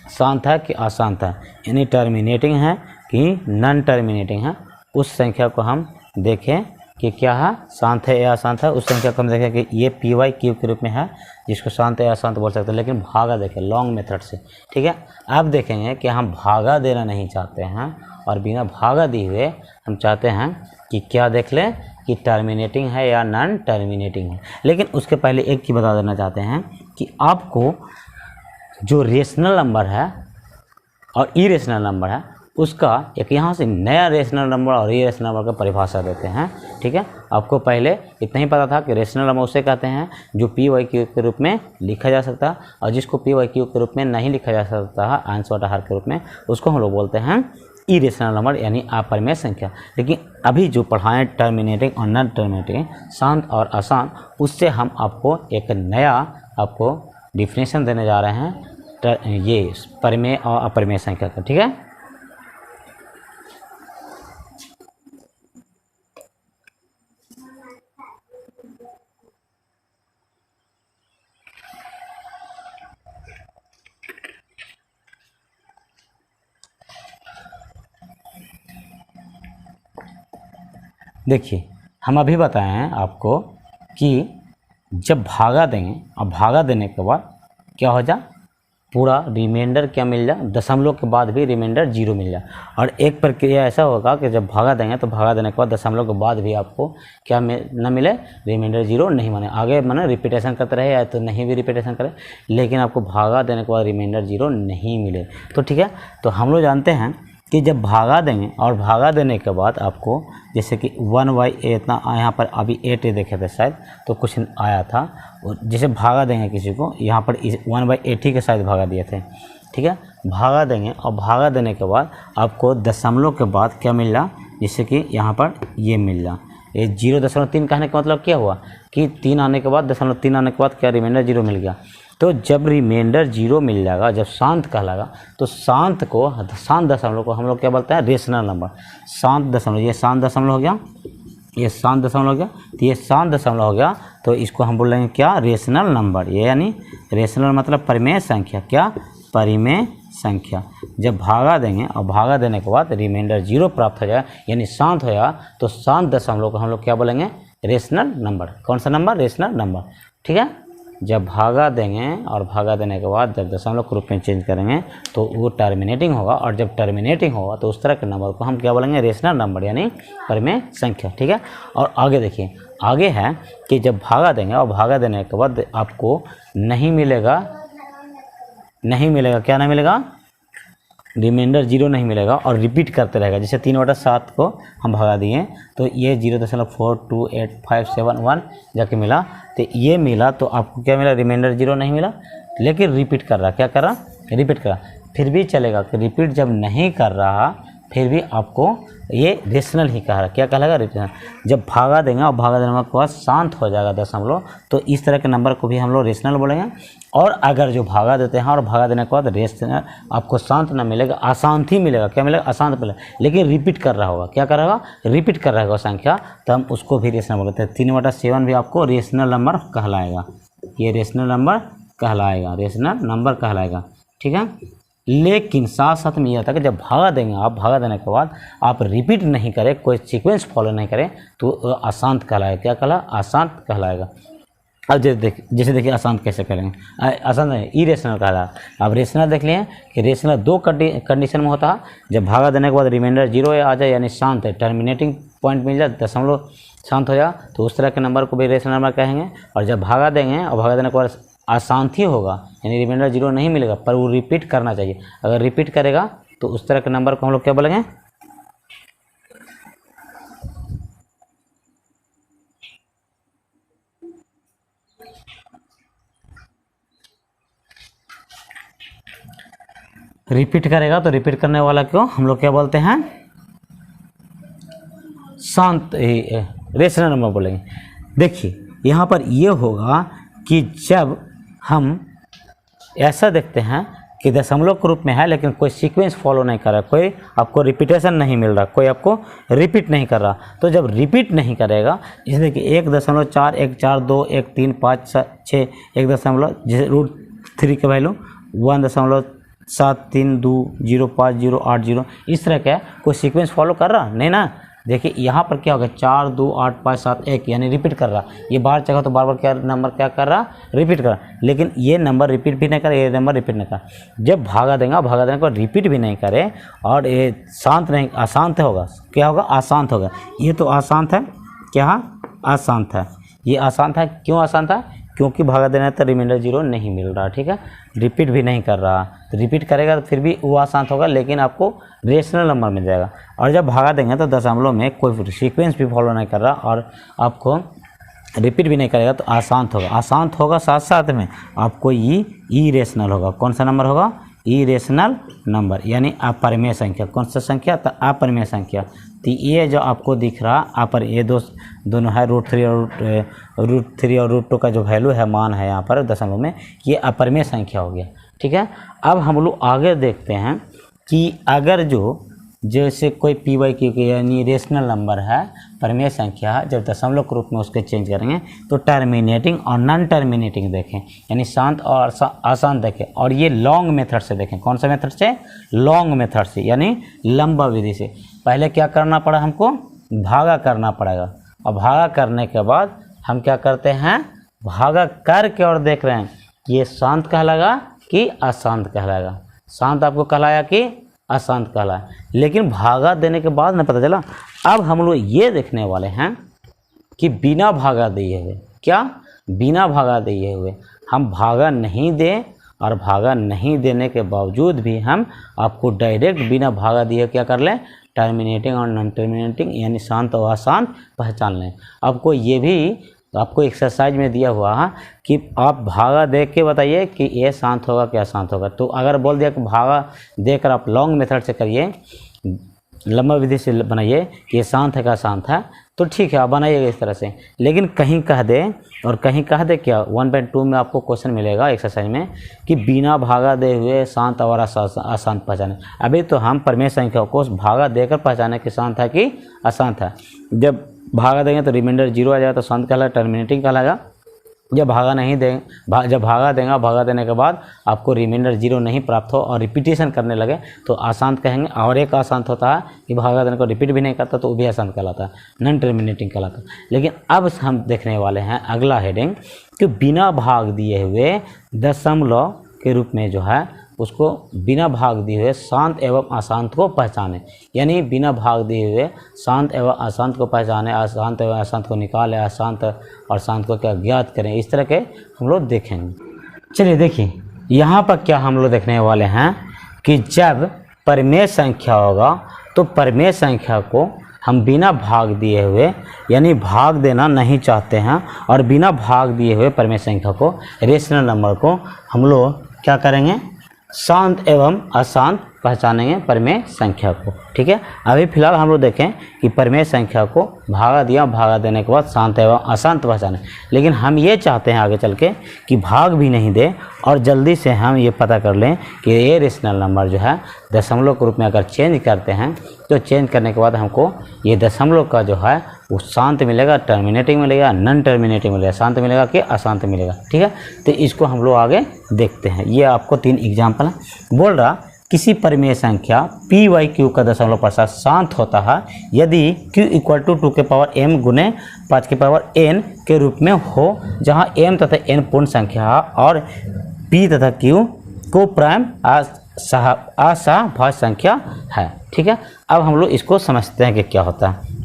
शांत है कि अशांत है, यानी टर्मिनेटिंग है कि नॉन टर्मिनेटिंग है, उस संख्या को हम देखें कि क्या है, शांत है या अशांत है। उस संख्या को हम देखें कि ये PYQ के रूप में है, जिसको शांत या अशांत बोल सकते हैं। लेकिन भागा देखें लॉन्ग मेथड से, ठीक है। अब देखेंगे कि हम भागा देना नहीं चाहते हैं, और बिना भागा दिए हुए हम चाहते हैं कि क्या देख लें कि टर्मिनेटिंग है या नॉन टर्मिनेटिंग है। लेकिन उसके पहले एक चीज़ बता देना चाहते हैं कि आपको जो रेशनल नंबर है और इरेशनल नंबर है, उसका एक यहाँ से नया रेशनल नंबर और इरेशनल नंबर का परिभाषा देते हैं, ठीक है। आपको पहले इतना ही पता था कि रेशनल नंबर उसे कहते हैं जो PYQ के रूप में लिखा जा सकता है, और जिसको PYQ के रूप में नहीं लिखा जा सकता है, अंश बटा हर के रूप में, उसको हम लोग बोलते हैं इरेशनल नंबर, यानी अपरिमेय संख्या। लेकिन अभी जो पढ़ाएं टर्मिनेटिंग और नॉन टर्मिनेटिंग, शांत और अशांत, उससे हम आपको एक नया आपको डिफिनेशन देने जा रहे हैं, ये परिमेय और अपरिमेय संख्या का, ठीक है। देखिए हम अभी बताए हैं आपको कि जब भागा देंगे और भागा देने के बाद क्या हो जाए, पूरा रिमाइंडर क्या मिल जाए, दशमलव के बाद भी रिमाइंडर 0 मिल जाए। और एक प्रक्रिया ऐसा होगा कि जब भागा देंगे तो भागा देने के बाद दशमलव के बाद भी आपको क्या न मिले, रिमाइंडर 0 नहीं माने, आगे माने रिपीटेशन करते रहे या तो नहीं भी रिपीटेशन करे, लेकिन आपको भागा देने के बाद रिमाइंडर 0 नहीं मिले तो ठीक है। तो हम लोग जानते हैं कि जब भागा देंगे और भागा देने के बाद आपको जैसे कि 1/8 इतना यहाँ पर अभी 8 देखे थे शायद, तो कुछ आया था, जैसे भागा देंगे किसी को, यहाँ पर 1/8 के शायद भागा दिए थे, ठीक है। भागा देंगे और भागा देने के बाद आपको दशमलव के बाद क्या मिल रहा, जैसे कि यहाँ पर ये मिल रहा, ये 0.3 कहने का मतलब क्या हुआ कि 3 आने के बाद, 0.3 आने के बाद क्या रिमाइंडर 0 मिल गया। तो जब रिमाइंडर 0 मिल जाएगा, जब शांत कहलाएगा, तो शांत दशमलव को हम लोग क्या बोलते हैं, रेशनल नंबर। शांत दशमलव, ये शांत दशमलव हो गया, ये शांत दशमलव हो गया, तो ये शांत दशमलव हो गया, तो इसको हम बोलेंगे क्या, रेशनल नंबर। ये यानी रेशनल मतलब परिमेय संख्या, क्या, परिमेय संख्या। जब भागा देंगे और भागा देने के बाद रिमाइंडर 0 प्राप्त हो जाए, यानी शांत हो जाए, तो शांत दशमलव को हम लोग क्या बोलेंगे, रेशनल नंबर। कौन सा नंबर, रेशनल नंबर, ठीक है। जब भागा देंगे और भागा देने के बाद जब दशमलव के रूप में चेंज करेंगे तो वो टर्मिनेटिंग होगा, और जब टर्मिनेटिंग होगा तो उस तरह के नंबर को हम क्या बोलेंगे, रेशनल नंबर, यानी परिमेय संख्या, ठीक है। और आगे देखिए, आगे है कि जब भागा देंगे और भागा देने के बाद आपको नहीं मिलेगा, क्या नहीं मिलेगा, रिमाइंडर 0 नहीं मिलेगा और रिपीट करते रहेगा। जैसे 3/7 को हम भगा दिए तो ये 0.42857 जाके मिला, तो ये मिला तो आपको क्या मिला, रिमाइंडर 0 नहीं मिला, लेकिन रिपीट कर रहा, क्या कर रहा, रिपीट कर रहा। फिर भी चलेगा कि रिपीट जब नहीं कर रहा फिर भी आपको ये रेशनल ही कह रहा, क्या कहलाएगा, रेशनल। जब भागा देंगे और भागा देने के बाद शांत हो जाएगा दशमलव, तो इस तरह के नंबर को भी हम लोग रेशनल बोलेंगे। और अगर जो भागा देते हैं और भागा देने के बाद रेशनल आपको शांत ना मिलेगा, अशांत ही मिलेगा, क्या मिलेगा, अशांत मिलेगा, लेकिन रिपीट कर रहा होगा, क्या कर रहा होगा, रिपीट कर रहा होगा संख्या, तो हम उसको भी रेशनल बोलते हैं। 3/7 भी आपको रेशनल नंबर कहलाएगा, ये रेशनल नंबर कहलाएगा, रेशनल नंबर कहलाएगा, ठीक है। लेकिन साथ साथ में यह होता है कि जब भागा देंगे आप, भागा देने के बाद आप रिपीट नहीं करें, कोई सीक्वेंस फॉलो नहीं करें, तो अशांत कहलाएगा, क्या कहला, अशांत कहलाएगा। अब जैसे देखिए अशांत कैसे करेंगे, अशांत नहीं, इरेशनल कहला। अब रेशनल देख लिए कि रेशनल 2 कंडीशन में होता है, जब भागा देने के बाद रिमाइंडर 0 आ जाए यानी शांत है, टर्मिनेटिंग पॉइंट मिल जाए, दशमलव शांत हो जाए, तो उस तरह के नंबर को भी रेशनल नंबर कहेंगे। और जब भागा देंगे और भागा देने के बाद अशांत ही होगा यानी रिमाइंडर 0 नहीं मिलेगा, पर वो रिपीट करना चाहिए, अगर रिपीट करेगा तो उस तरह के नंबर को हम लोग क्या बोलेंगे, रिपीट करेगा तो रिपीट करने वाला को हम लोग क्या बोलते हैं, शांत रेशनल नंबर बोलेंगे। देखिए यहाँ पर ये होगा कि जब हम ऐसा देखते हैं कि दशमलव के रूप में है लेकिन कोई सीक्वेंस फॉलो नहीं कर रहा, कोई आपको रिपीटेशन नहीं मिल रहा, कोई आपको रिपीट नहीं कर रहा, तो जब रिपीट नहीं करेगा, जैसे देखिए 1.4 1.4 2 1 3 5 6 1 जैसे √3 के वैल्यू 1.7320508 इस तरह का कोई सीक्वेंस फॉलो कर रहा नहीं ना। देखिए यहाँ पर क्या होगा, 4 2 8 5 7 1 यानी रिपीट कर रहा, ये बार जगह तो बार बार क्या नंबर क्या कर रहा, रिपीट कर रहा, लेकिन ये नंबर रिपीट भी नहीं करे, ये नंबर रिपीट नहीं कर। जब भागा देंगे, भागा देने को रिपीट भी नहीं करे और ये शांत नहीं, अशांत होगा, क्या होगा, अशांत होगा। ये तो अशांत है, क्या अशांत है, ये अशांत है, क्यों अशांत है, क्योंकि भागा देना तो रिमाइंडर 0 नहीं मिल रहा, ठीक है, रिपीट भी नहीं कर रहा, तो रिपीट करेगा तो फिर भी वो अशांत होगा, लेकिन आपको रेशनल नंबर मिल जाएगा। और जब भागा देंगे तो दशमलव में कोई सीक्वेंस भी फॉलो नहीं कर रहा और आपको रिपीट भी नहीं करेगा तो अशांत होगा, अशांत होगा, साथ साथ में आपको ई रेशनल होगा। कौन सा नंबर होगा, इरेशनल नंबर यानी अपरिमेय संख्या। कौन सा संख्या, तो अपरिमेय संख्या। तो ये जो आपको दिख रहा अपर, ये दोनों है √3 और √2 का जो वैल्यू है, मान है यहाँ पर दशमलव में, ये अपरिमेय संख्या हो गया, ठीक है। अब हम लोग आगे देखते हैं कि अगर जो जैसे कोई PYQ यानी रेशनल नंबर है, परिमेय संख्या है, जब दशमलव के रूप में उसके चेंज करेंगे तो टर्मिनेटिंग और नॉन टर्मिनेटिंग देखें, यानी शांत और अशांत देखें। और ये लॉन्ग मेथड से देखें। कौन सा मेथड से, लॉन्ग मेथड से, यानी लंबा विधि से। पहले क्या करना पड़ा हमको, भागा करना पड़ेगा, और भागा करने के बाद हम क्या करते हैं, भागा करके और देख रहे हैं कि ये शांत कहलाएगा कि अशांत कहलाएगा। शांत आपको कहलाया कि अशांत कहलाया, लेकिन भागा देने के बाद न पता चला। अब हम लोग ये देखने वाले हैं कि बिना भागा दिए हुए, क्या बिना भागा दिए हुए हम भागा नहीं दें, और भागा नहीं देने के बावजूद भी हम आपको डायरेक्ट बिना भागा दिए क्या कर लें, टर्मिनेटिंग और नॉन टर्मिनेटिंग यानी शांत और अशांत पहचान लें। आपको ये भी आपको एक्सरसाइज में दिया हुआ है कि आप भागा देख के बताइए कि ये शांत होगा क्या अशांत होगा। तो अगर बोल दिया कि भागा देकर आप लॉन्ग मेथड से करिए, लंबा विधि से बनाइए कि ये शांत है क्या अशांत है, तो ठीक है आप बनाइएगा इस तरह से। लेकिन कहीं कह दे, और कहीं कह दे क्या 1.2 में आपको क्वेश्चन मिलेगा एक्सरसाइज में कि बिना भागा दे हुए शांत और अशांत पहचाने। अभी तो हम परिमेय संख्या को भागा देकर पहचाने कि शांत है कि अशांत है। जब भागा देंगे तो रिमाइंडर 0 आ जाएगा तो शांत कहलाएगा, टर्मिनेटिंग कहलाएगा। जब भागा नहीं देंगे, जब भागा देंगे, भागा देने के बाद आपको रिमाइंडर 0 नहीं प्राप्त हो और रिपीटेशन करने लगे तो अशांत कहेंगे। और एक अशांत होता है कि भागा देने को रिपीट भी नहीं करता तो वो भी अशांत कहलाता है, नॉन टर्मिनेटिंग कहलाता है। लेकिन अब हम देखने वाले हैं अगला हेडिंग कि बिना भाग दिए हुए दशमलव के रूप में जो है उसको बिना भाग दिए हुए शांत एवं अशांत को पहचाने, यानी बिना भाग दिए हुए शांत एवं अशांत को पहचाने, अशांत एवं अशांत को निकाले, अशांत और शांत को क्या ज्ञात करें। इस तरह के हम लोग देखेंगे। चलिए देखिए यहाँ पर क्या हम लोग देखने वाले हैं कि जब परिमेय संख्या होगा तो परिमेय संख्या को हम बिना भाग दिए हुए, यानी भाग देना नहीं चाहते हैं, और बिना भाग दिए हुए परिमेय संख्या को, रेशनल नंबर को हम लोग क्या करेंगे, शांत एवं अशांत पहचानेंगे परिमेय संख्या को। ठीक है, अभी फिलहाल हम लोग देखें कि परिमेय संख्या को भागा दिया, भागा देने के बाद शांत एवं अशांत पहचाने, लेकिन हम ये चाहते हैं आगे चल के कि भाग भी नहीं दे और जल्दी से हम ये पता कर लें कि ये रेशनल नंबर जो है दशमलव के रूप में अगर चेंज करते हैं तो चेंज करने के बाद हमको ये दशमलव का जो है वो शांत मिलेगा, टर्मिनेटिंग मिलेगा, नॉन टर्मिनेटिंग मिलेगा, शांत मिलेगा कि अशांत मिलेगा। ठीक है, तो इसको हम लोग आगे देखते हैं। ये आपको 3 एग्जाम्पल है। बोल रहा किसी परिमेय संख्या पी वाई क्यू का दशमलव प्रसार शांत होता है यदि q इक्वल टू 2 के पावर m गुने 5 के पावर n के रूप में हो, जहां m तथा n पूर्ण संख्या है और p तथा q को प्राइम असहभाज्य संख्या है। ठीक है, अब हम लोग इसको समझते हैं कि क्या होता है।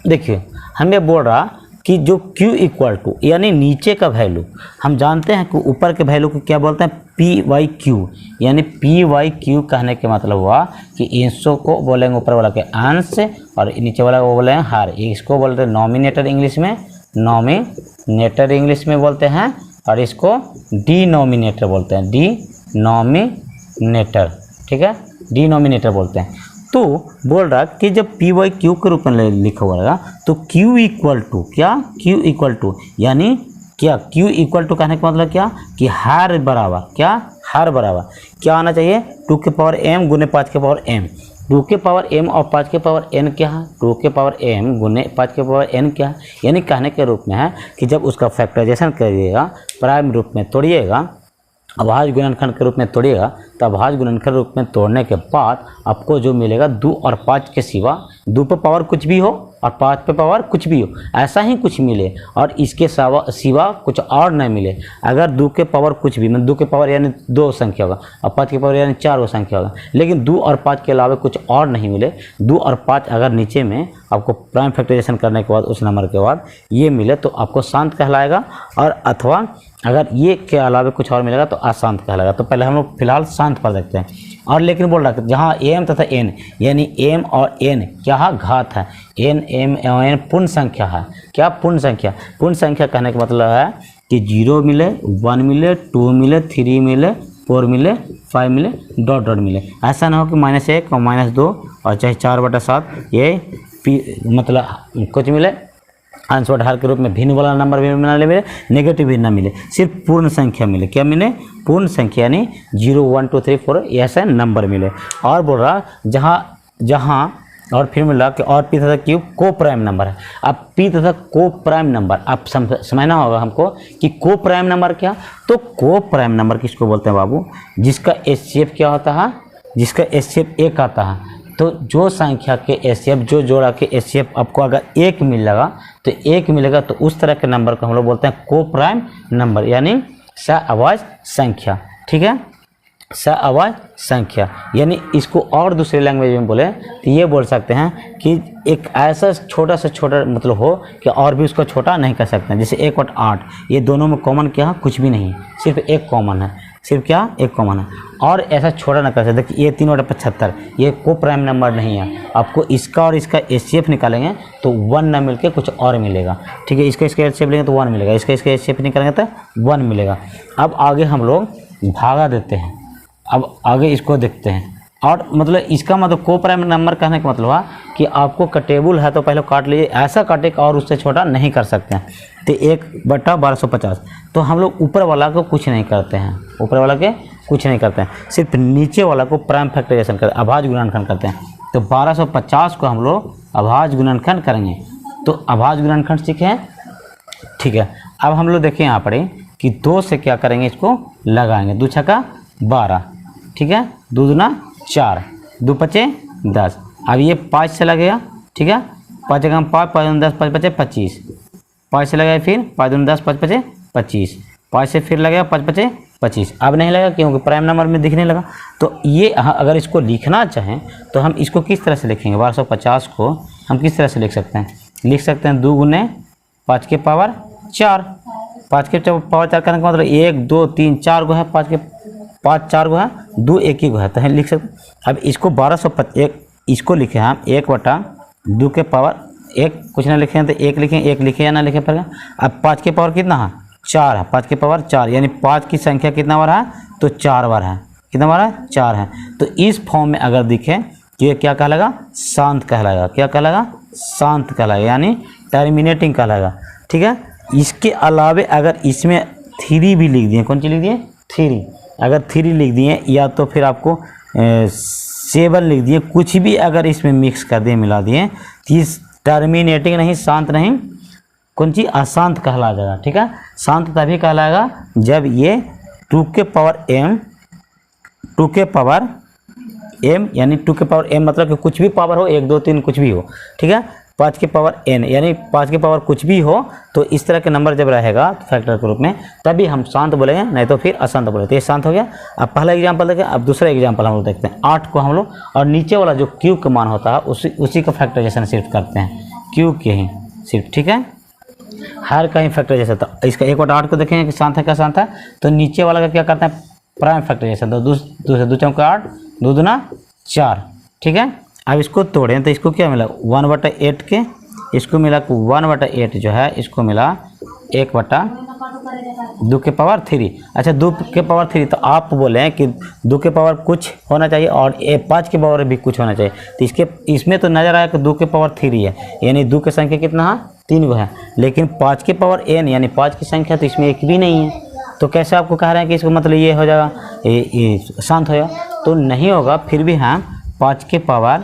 देखिए, हमें बोल रहा कि जो q इक्वल टू यानी नीचे का वैल्यू, हम जानते हैं कि ऊपर के वैल्यू को क्या बोलते हैं, पी वाई क्यू, यानी पी वाई क्यू कहने के मतलब हुआ कि इंशों को बोलेंगे ऊपर वाला के अंश और नीचे वाला को बोलेंगे हर। इसको बोलते हैं नॉमिनेटर इंग्लिश में, नॉमिनेटर इंग्लिश में बोलते हैं, और इसको डिनोमिनेटर बोलते हैं, डिनोमिनेटर। ठीक है, डिनोमिनेटर बोलते हैं। तो बोल रहा कि जब पी वाई क्यू के रूप में लिखा हुआ रहेगा तो q इक्वल टू क्या, q इक्वल टू यानी क्या, q इक्वल टू कहने का मतलब क्या कि हर बराबर, क्या हर बराबर क्या आना चाहिए, 2 के पावर m गुने 5 के पावर m। 2 के पावर m और 5 के पावर n क्या है, 2 के पावर m गुने 5 के पावर n क्या है, यानी कहने के रूप में है कि जब उसका फैक्टराइजेशन करिएगा, प्राइम रूप में तोड़िएगा, अभाज्य गुणनखंड के रूप में तोड़िएगा, तो अभाज्य गुणनखंड रूप में तोड़ने के बाद आपको जो मिलेगा 2 और 5 के सिवा, 2 पे पावर कुछ भी हो और 5 पे पावर कुछ भी हो, ऐसा ही कुछ मिले और इसके सिवा कुछ और नहीं मिले। अगर 2 के पावर कुछ भी, मतलब 2 के पावर यानी 2 संख्या होगा और 5 के पावर यानी 4 संख्या होगा, लेकिन 2 और 5 के अलावा कुछ और नहीं मिले, 2 और 5 अगर नीचे में आपको प्राइम फैक्टराइजेशन करने के बाद उस नंबर के बाद ये मिले तो आपको शांत कहलाएगा, और अथवा अगर ये के अलावा कुछ और मिलेगा तो अशांत कहलाएगा। तो पहले हम लोग फिलहाल शांत पर देखते हैं। और लेकिन बोल रहा है जहाँ m तथा n यानी m और n क्या घात है, n m और n पूर्ण संख्या है। क्या पूर्ण संख्या, पूर्ण संख्या कहने का मतलब है कि 0 मिले, 1 मिले, 2 मिले, 3 मिले, 4 मिले, 5 मिले, डॉट डॉट मिले। ऐसा ना हो कि -1 और -2 और चाहे 4/7 ये मतलब कुछ मिले, अंश और हर के रूप में भिन्न वाला नंबर भी ना मिले, नेगेटिव भी ना मिले, सिर्फ पूर्ण संख्या मिले। क्या मिले, पूर्ण संख्या यानी 0 1 2 3 4 ऐसे नंबर मिले। और बोल रहा जहाँ और फिर मिला कि और पी तथा क्यू को प्राइम नंबर है। अब पी तथा को प्राइम नंबर आप समझना होगा हमको कि को प्राइम नंबर क्या, तो को प्राइम नंबर किसको बोलते हैं बाबू, जिसका एचसीएफ क्या होता है, जिसका एचसीएफ 1 आता है। तो जो संख्या के एचसीएफ, जो जोड़ा के एचसीएफ आपको अगर 1 मिलेगा तो 1 मिलेगा, तो उस तरह के नंबर को हम लोग बोलते हैं को प्राइम नंबर यानी सहअभाज्य संख्या। ठीक है, सहअभाज्य संख्या यानी इसको और दूसरे लैंग्वेज में बोले तो ये बोल सकते हैं कि एक ऐसा छोटा से छोटा मतलब हो कि और भी उसको छोटा नहीं कर सकते हैं। जैसे 1 और 8 ये दोनों में कॉमन क्या है, कुछ भी नहीं, सिर्फ 1 कॉमन है, सिर्फ क्या 1 कॉमन है, और ऐसा छोटा ना कर सकते। देखिए ये 3/75 ये को प्राइम नंबर नहीं है। आपको इसका और इसका एचसीएफ निकालेंगे तो 1 ना मिलके कुछ और मिलेगा। ठीक है, इसका एचसीएफ लेंगे तो 1 मिलेगा, इसका एचसीएफ निकालेंगे तो 1 मिलेगा। अब आगे हम लोग भागा देते हैं, अब आगे इसको देखते हैं। और मतलब इसका मतलब को प्राइम नंबर कहने का मतलब है कि आपको कटेबल है तो पहले काट लीजिए, ऐसा काटे कि और उससे छोटा नहीं कर सकते हैं। तो 1/1250 तो हम लोग ऊपर वाला को कुछ नहीं करते हैं, ऊपर वाला के कुछ नहीं करते हैं, सिर्फ नीचे वाला को प्राइम फैक्टराइजेशन करते हैं, अभाज्य गुणनखंड करते हैं। तो 1250 को हम लोग अभाज्य गुणनखंड करेंगे। तो अभाज्य गुणनखंड सीखे हैं, ठीक है। अब हम लोग देखें यहाँ पर कि 2 से क्या करेंगे, इसको लगाएंगे, 2 छक्का 12, ठीक है, 2 दूना 4, 2 पचे 10। अब ये 5 से लगेगा, ठीक है, 5 जगह 5, 5 दूना 10, 5 पचे 25, 5 से लगाए, फिर 5 दूना 10, 5 पचे 25, 5 से फिर लगेगा 5 पचे 25। अब नहीं लगा क्योंकि प्राइम नंबर में दिखने लगा। तो ये अगर इसको लिखना चाहें तो हम इसको किस तरह से लिखेंगे, 1250 को हम किस तरह से लिख सकते हैं, लिख सकते हैं 2 गुने 5 के पावर 4, 5 के पावर 4 करने का मतलब 1 2 3 4 गो है, 5 के 5 4 गो है, 2 1 ही गो है, तो हम लिख सकते। अब इसको 1251 इसको लिखे हम 1/2 के पावर 1, कुछ ना लिखे तो 1 लिखें, 1 लिखे या ना लिखे पड़ेगा। अब 5 के पावर कितना है 4 है, 5 के पावर 4 यानी 5 की संख्या कितना बार है तो 4 बार है, कितना बार है 4 है। तो इस फॉर्म में अगर दिखे तो ये क्या कहलाएगा शांत कहलाएगा, क्या कहलाएगा शांत कहलाएगा यानी टर्मिनेटिंग कहलाएगा, ठीक है। इसके अलावे अगर इसमें 3 भी लिख दिए, कौन सी लिख दिए 3, अगर 3 लिख दिए या तो फिर आपको 7 लिख दिए, कुछ भी अगर इसमें मिक्स कर दिए मिला दिए तो इस टर्मिनेटिंग नहीं शांत नहीं कौन सी अशांत कहला जाएगा, ठीक है। शांत तभी कहलाएगा जब ये 2 के पावर m, 2 के पावर m यानी 2 के पावर m मतलब कि कुछ भी पावर हो 1 2 3 कुछ भी हो, ठीक है। 5 के पावर n यानी 5 के पावर कुछ भी हो, तो इस तरह के नंबर जब रहेगा फैक्टर के रूप में तभी हम शांत बोलेंगे, नहीं तो फिर अशांत बोलेंगे। तो ये शांत हो गया। अब पहला एग्जांपल देखें, अब दूसरा एग्जांपल हम लोग देखते हैं। 8 को हम लोग और नीचे वाला जो क्यू का मान होता है उसी का फैक्टराइजेशन शिफ्ट करते हैं, क्यू के ही शिफ्ट, ठीक है। हर कहीं फैक्टराइजेशन था इसका 1/8 को देखेंगे कि शांत है क्या शांत है, तो नीचे वाला का क्या करते हैं प्राइम फैक्टराइजेशन, तो 2 चौका 8 2 दूना 4, ठीक है। अब इसको तोड़ें तो इसको क्या मिला 1/8 के, इसको मिला 1/8 जो है इसको मिला 1/2 के पावर 3। अच्छा 2 के पावर 3, तो आप बोले कि 2 के पावर कुछ होना चाहिए और 5 के पावर भी कुछ होना चाहिए, तो इसमें तो नजर आया कि 2 के पावर 3 है यानी 2 की संख्या कितना है 3 गो है, लेकिन 5 के पावर n यानी 5 की संख्या तो इसमें एक भी नहीं है, तो कैसे आपको कह रहे हैं कि इसको मतलब ये हो जाएगा ये शांत हो जाएगा, तो नहीं होगा। फिर भी हम 5 के पावर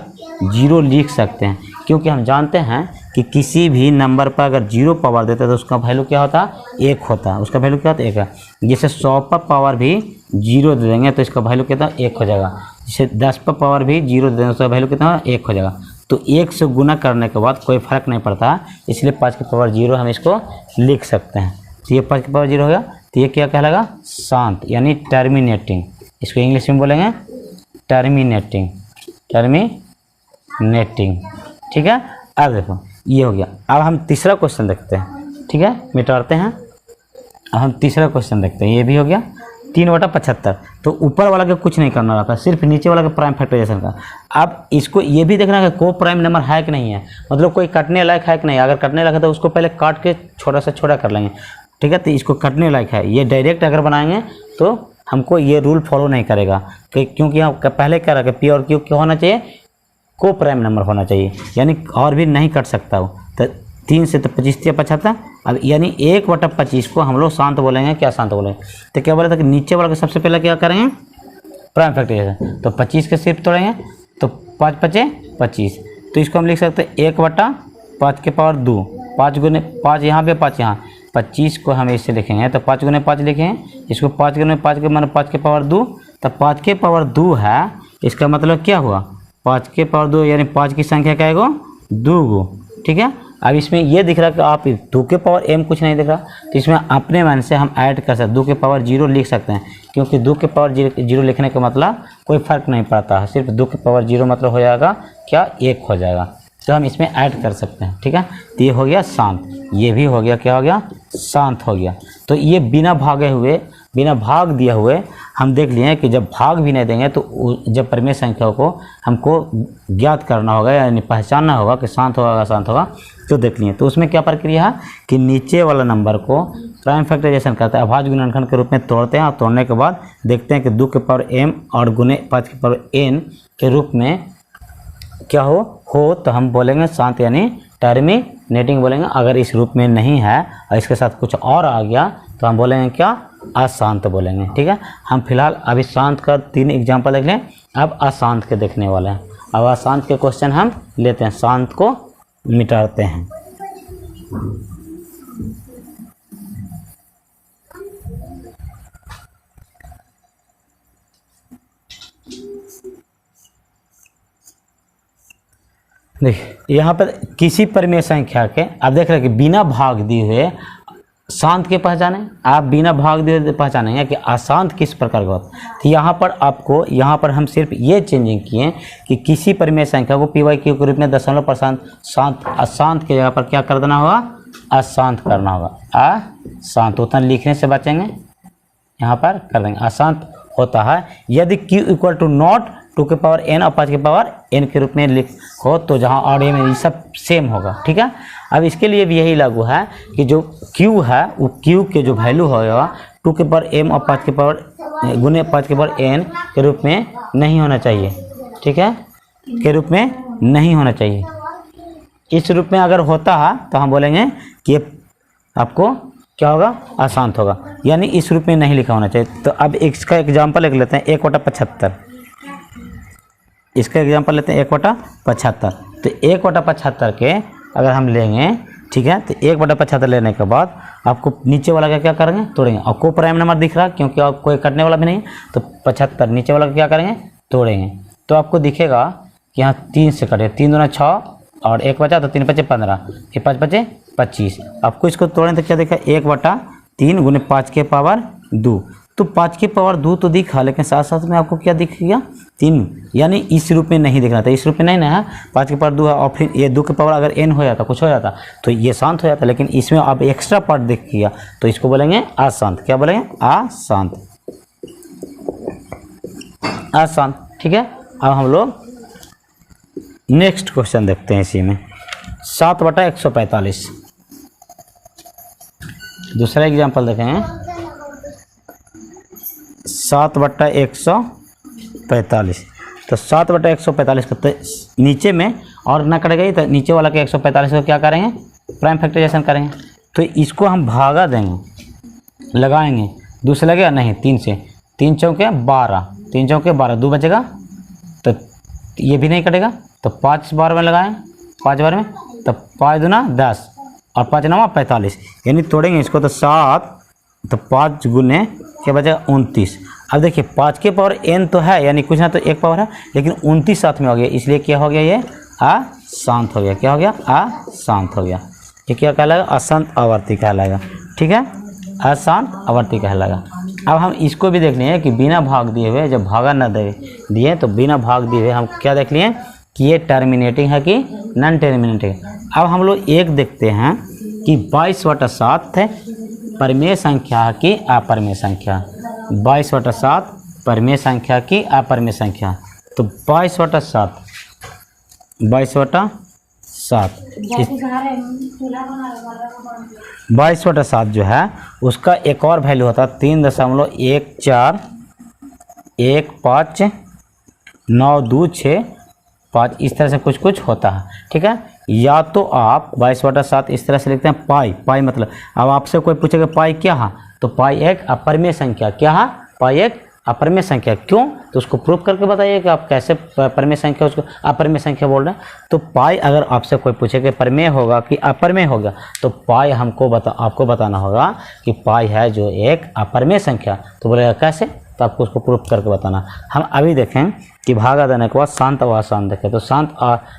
0 लिख सकते हैं, क्योंकि हम जानते हैं कि किसी भी नंबर पर अगर 0 पावर देते हैं तो उसका वैल्यू क्या होता है 1 होता है, उसका वैल्यू क्या होता है 1 है। जैसे 100 पर पावर भी 0 दे देंगे तो इसका वैल्यू कितना 1 हो जाएगा, जैसे 10 पर पावर भी 0 दे देंगे उसका वैल्यू कितना 1 हो जाएगा। तो 1 से गुना करने के बाद कोई फर्क नहीं पड़ता, इसलिए 5 के पावर 0 हम इसको लिख सकते हैं। तो ये 5 के पावर 0 हो गया, तो ये क्या कहलाएगा शांत यानी टर्मिनेटिंग, इसको इंग्लिश में बोलेंगे टर्मिनेटिंग, टर्मिनेटिंग, ठीक है। अब देखो ये हो गया। अब हम तीसरा क्वेश्चन देखते हैं, ठीक है, मिटाते हैं। अब हम तीसरा क्वेश्चन देखते हैं, ये भी हो गया 3/75, तो ऊपर वाला का कुछ नहीं करना रहता, सिर्फ नीचे वाला का प्राइम फैक्टराइजेशन का। अब इसको ये भी देखना है कि को प्राइम नंबर है कि नहीं है, मतलब कोई कटने लायक है कि नहीं, अगर कटने लायक है तो उसको पहले काट के छोटा से छोटा कर लेंगे, ठीक है। तो इसको कटने लायक है, ये डायरेक्ट अगर बनाएंगे तो हमको ये रूल फॉलो नहीं करेगा, क्योंकि हम पहले क्या रहा पी और क्यू क्या होना चाहिए को प्राइम नंबर होना चाहिए, यानी और भी नहीं कट सकता हो। तो 3 से तो 25 या 75, अब यानी 1/25 को हम लोग शांत बोलेंगे, क्या शांत बोलेंगे, तो क्या बोले था कि नीचे वाला के सबसे पहले क्या करेंगे प्राइम फैक्टराइजेशन, तो 25 के सिर्फ तोड़ेंगे तो 5 5 25, तो इसको हम लिख सकते हैं 1/5 के पावर 2, 5 गुने 5 यहाँ पे 5 यहाँ, 25 को हम इससे लिखेंगे तो 5 गुने 5 लिखेंगे, इसको 5 गुने 5 के माने 5 के पावर 2, तो 5 के पावर 2 है, इसका मतलब क्या हुआ 5 के पावर 2 यानी 5 की संख्या क्या है 2 गो, ठीक है। अब इसमें ये दिख रहा है कि आप 2 के पावर m कुछ नहीं दिख रहा, तो इसमें अपने मन से हम ऐड कर सकते 2 के पावर 0 लिख सकते हैं, क्योंकि 2 के पावर 0 लिखने का मतलब कोई फर्क नहीं पड़ता है, सिर्फ 2 के पावर 0 मतलब हो जाएगा क्या 1 हो जाएगा, तो हम इसमें ऐड कर सकते हैं, ठीक है। तो ये हो गया शांत, ये भी हो गया क्या हो गया शांत हो गया। तो ये बिना भागे हुए बिना भाग दिए हुए हम देख लिए कि जब भाग भी नहीं देंगे तो जब परिमेय संख्याओं को हमको ज्ञात करना होगा यानी पहचानना होगा कि शांत होगा शांत होगा, तो देख लिए। तो उसमें क्या प्रक्रिया है कि नीचे वाला नंबर को प्राइम फैक्टराइजेशन करते हैं, अभाज्य गुणनखंड के रूप में तोड़ते हैं, और तोड़ने के बाद देखते हैं कि 2 के पावर m और गुने 5 के पावर n के रूप में क्या हो तो हम बोलेंगे शांत यानी टर्मिनेटिंग बोलेंगे। अगर इस रूप में नहीं है और इसके साथ कुछ और आ गया तो हम बोलेंगे क्या अशांत बोलेंगे, ठीक है। हम फिलहाल अभी शांत का 3 एग्जाम्पल देख लें, अब अशांत के देखने वाले हैं। अब अशांत के क्वेश्चन हम लेते हैं, शांत को मिटाते हैं। देखिए यहाँ पर किसी परिमेय संख्या के आप देख रहे हैं कि बिना भाग दिए हुए शांत के पहचाने, आप बिना भाग दिए पहचानेंगे कि अशांत किस प्रकार का होता है। तो यहाँ पर आपको यहाँ पर हम सिर्फ ये चेंजिंग किए कि किसी परिमेय संख्या को PYQ के रूप में 0.5% शांत अशांत की जगह पर क्या कर देना होगा अशांत करना होगा, अशांत उतना लिखने से बचेंगे, यहाँ पर कर देंगे अशांत होता है, यदि q इक्वल टू नॉट 2 के पावर n और 5 के पावर n के रूप में लिखो तो जहाँ और ये में ये सब सेम होगा। ठीक है, अब इसके लिए भी यही लागू है कि जो q है वो q के जो वैल्यू होगा 2 के पावर m और 5 के पावर गुने 5 के पावर n के रूप में नहीं होना चाहिए। ठीक है, के रूप में नहीं होना चाहिए। इस रूप में अगर होता है तो हम बोलेंगे कि ये आपको क्या होगा, अशांत होगा, यानी इस रूप में नहीं लिखा होना चाहिए। तो अब इसका एग्जांपल लिख लेते हैं 1/75। इसका एग्जांपल लेते हैं 1/75। तो 1/75 के अगर हम लेंगे, ठीक है, तो 1/75 लेने के बाद आपको नीचे वाला का क्या करेंगे, तोड़ेंगे। और को प्राइम नंबर दिख रहा क्योंकि और कोई कटने वाला भी नहीं, तो 75 नीचे वाला का क्या करेंगे, तोड़ेंगे। तो आपको दिखेगा कि यहाँ 3 से कटे, 3 दूना 6 और 1 बचा तो 3 बचे 15, फिर 5 बचे 25। आपको इसको तोड़ें तो क्या देखा, 1/3 गुने 5 के पावर 2। तो 5 के पावर 2 तो दिखा, लेकिन साथ साथ में आपको क्या दिख गया, 3, यानी इस रूप में नहीं दिखना था। इस रूप में नहीं ना है, 5 के पावर 2 है और फिर ये 2 के पावर अगर n हो जाता, कुछ हो जाता तो ये शांत हो जाता, लेकिन इसमें आप एक्स्ट्रा पार्ट दिख गया तो इसको बोलेंगे अशांत। क्या बोलेंगे, अशांत, अशांत। ठीक है, अब हम लोग नेक्स्ट क्वेश्चन देखते हैं। इसी में 7/145 दूसरा एग्जाम्पल देखें, 7/145। तो 7/145 को तो नीचे में और ना करेगा तो नीचे वाला के 145 को क्या करेंगे, प्राइम फैक्टराइजेशन करेंगे। तो इसको हम भागा देंगे, लगाएंगे, दूसरा लगेगा नहीं, 3 से, 3 चौके 12, 3 चौके 12, 2 बचेगा, तो ये भी नहीं कटेगा। तो 5 बार में लगाएं, 5 बार में, तो 5 दूना 10 और 5 9 45, यानी तोड़ेंगे इसको तो 7, तो 5 गुने क्या बचेगा 29। अब देखिए 5 के पावर n तो है, यानी कुछ ना तो एक पावर है, लेकिन 29 साथ में हो गया, इसलिए क्या हो गया, ये अशांत हो गया। क्या हो गया, अशांत हो गया। ये क्या कहलाएगा, अशांत आवर्ती कहलाएगा। ठीक है, अशांत आवर्ती कहलाएगा। अब हम इसको भी देख लिए कि बिना भाग दिए हुए, जब भागा न दिए तो बिना भाग दिए हुए हम क्या देख लिए कि ये टर्मिनेटिंग है कि नॉन टर्मिनेटिंग। अब हम लोग एक देखते हैं कि 22/7 है परिमेय संख्या कि अपरिमेय संख्या, 22/7 परिमेय संख्या की अपरिमेय संख्या। तो 22/7 22/7 जो है उसका एक और वैल्यू होता है 3.14159265, इस तरह से कुछ कुछ होता है। ठीक है, या तो आप 22/7 इस तरह से लिखते हैं पाई मतलब, अब आपसे कोई पूछेगा पाई क्या है, तो पाई एक अपरिमेय संख्या। क्या है, पाई एक अपरिमेय संख्या। क्यों, तो उसको प्रूफ करके बताइए कि आप कैसे परिमेय संख्या उसको अपरिमेय संख्या बोल रहे हैं। तो पाई अगर आपसे कोई पूछे कि परिमेय होगा कि अपरिमेय होगा, तो पाई आपको बताना होगा कि पाई है जो एक अपरिमेय संख्या। तो बोलेगा कैसे, तो आपको उसको प्रूफ करके बताना। हम अभी देखें कि भागा देने के बाद शांत और अशांत देखें। तो शांत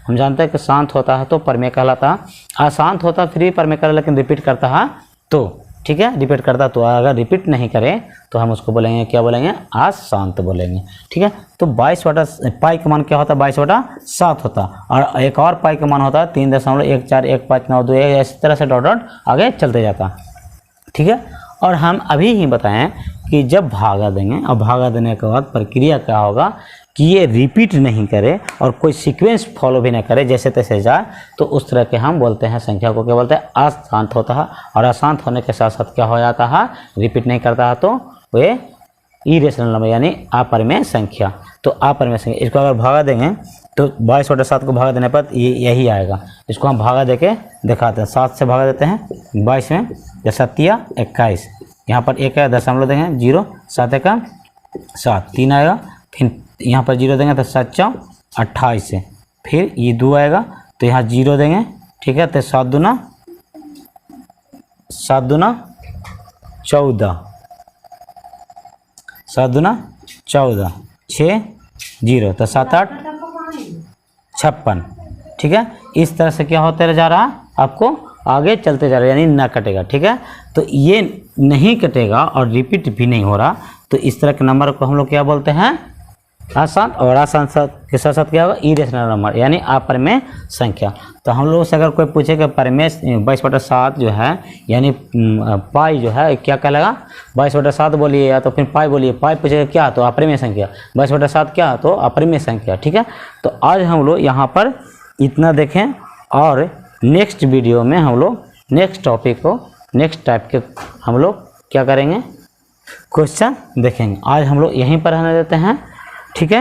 हम जानते हैं कि शांत होता है तो परिमेय कहलाता है, अशांत होता है फिर भी परिमेय कहलाता, लेकिन रिपीट करता है तो, ठीक है, रिपीट करता तो, अगर रिपीट नहीं करे तो हम उसको बोलेंगे, क्या बोलेंगे, अशांत बोलेंगे। ठीक है, तो 22/पाई का मान क्या होता है, 22/7 होता, और एक और पाई का मान होता है 3.141592, इस तरह से डॉट डॉट आगे चलते जाता। ठीक है, और हम अभी ही बताएं कि जब भागा देंगे और भागा देने के बाद प्रक्रिया क्या होगा कि ये रिपीट नहीं करे और कोई सीक्वेंस फॉलो भी नहीं करे, जैसे तैसे जाए, तो उस तरह के हम बोलते हैं संख्या को क्या बोलते हैं, अशांत होता है। और अशांत होने के साथ साथ क्या हो जाता है, रिपीट नहीं करता है तो वे इरेशनल नंबर यानी अपरिमेय संख्या। तो अपरिमेय संख्या, इसको अगर भागा देंगे तो 22/7 को भागा देने पर ये यही आएगा। इसको हम भागा देके दिखाते हैं, 7 से भागा देते हैं 22 में, या 7 या 21, यहाँ पर 1 है, दशमलव देंगे 0, 7 1 7, 3 आएगा, फिर यहाँ पर 0 देंगे तो 7 4 28 है, फिर ये 2 आएगा तो यहाँ 0 देंगे। ठीक है, तो 7 दूना 14, 7 दूना 14, 6 0, तो 7 8 56। ठीक है, इस तरह से क्या होते जा रहा है, आपको आगे चलते जा रहा है, यानी ना कटेगा। ठीक है, तो ये नहीं कटेगा और रिपीट भी नहीं हो रहा, तो इस तरह के नंबर को हम लोग क्या बोलते हैं, आसान, और आसान के साथ साथ क्या होगा, इरेशनल नंबर यानी अपरिमेय संख्या। तो हम लोग से अगर कोई पूछे कि परिमेय 22/7 जो है यानी पाई जो है क्या कहलाएगा, 22/7 बोलिए या तो फिर पाई बोलिए। पाई पूछेगा क्या, तो अपरिमेय संख्या। 22/7 क्या, तो अपरिमेय संख्या। ठीक है, तो आज हम लोग यहाँ पर इतना देखें, और नेक्स्ट वीडियो में हम लोग नेक्स्ट टॉपिक को, नेक्स्ट टाइप के हम लोग क्या करेंगे, क्वेश्चन देखेंगे। आज हम लोग यहीं पर रहने देते हैं। ठीक है।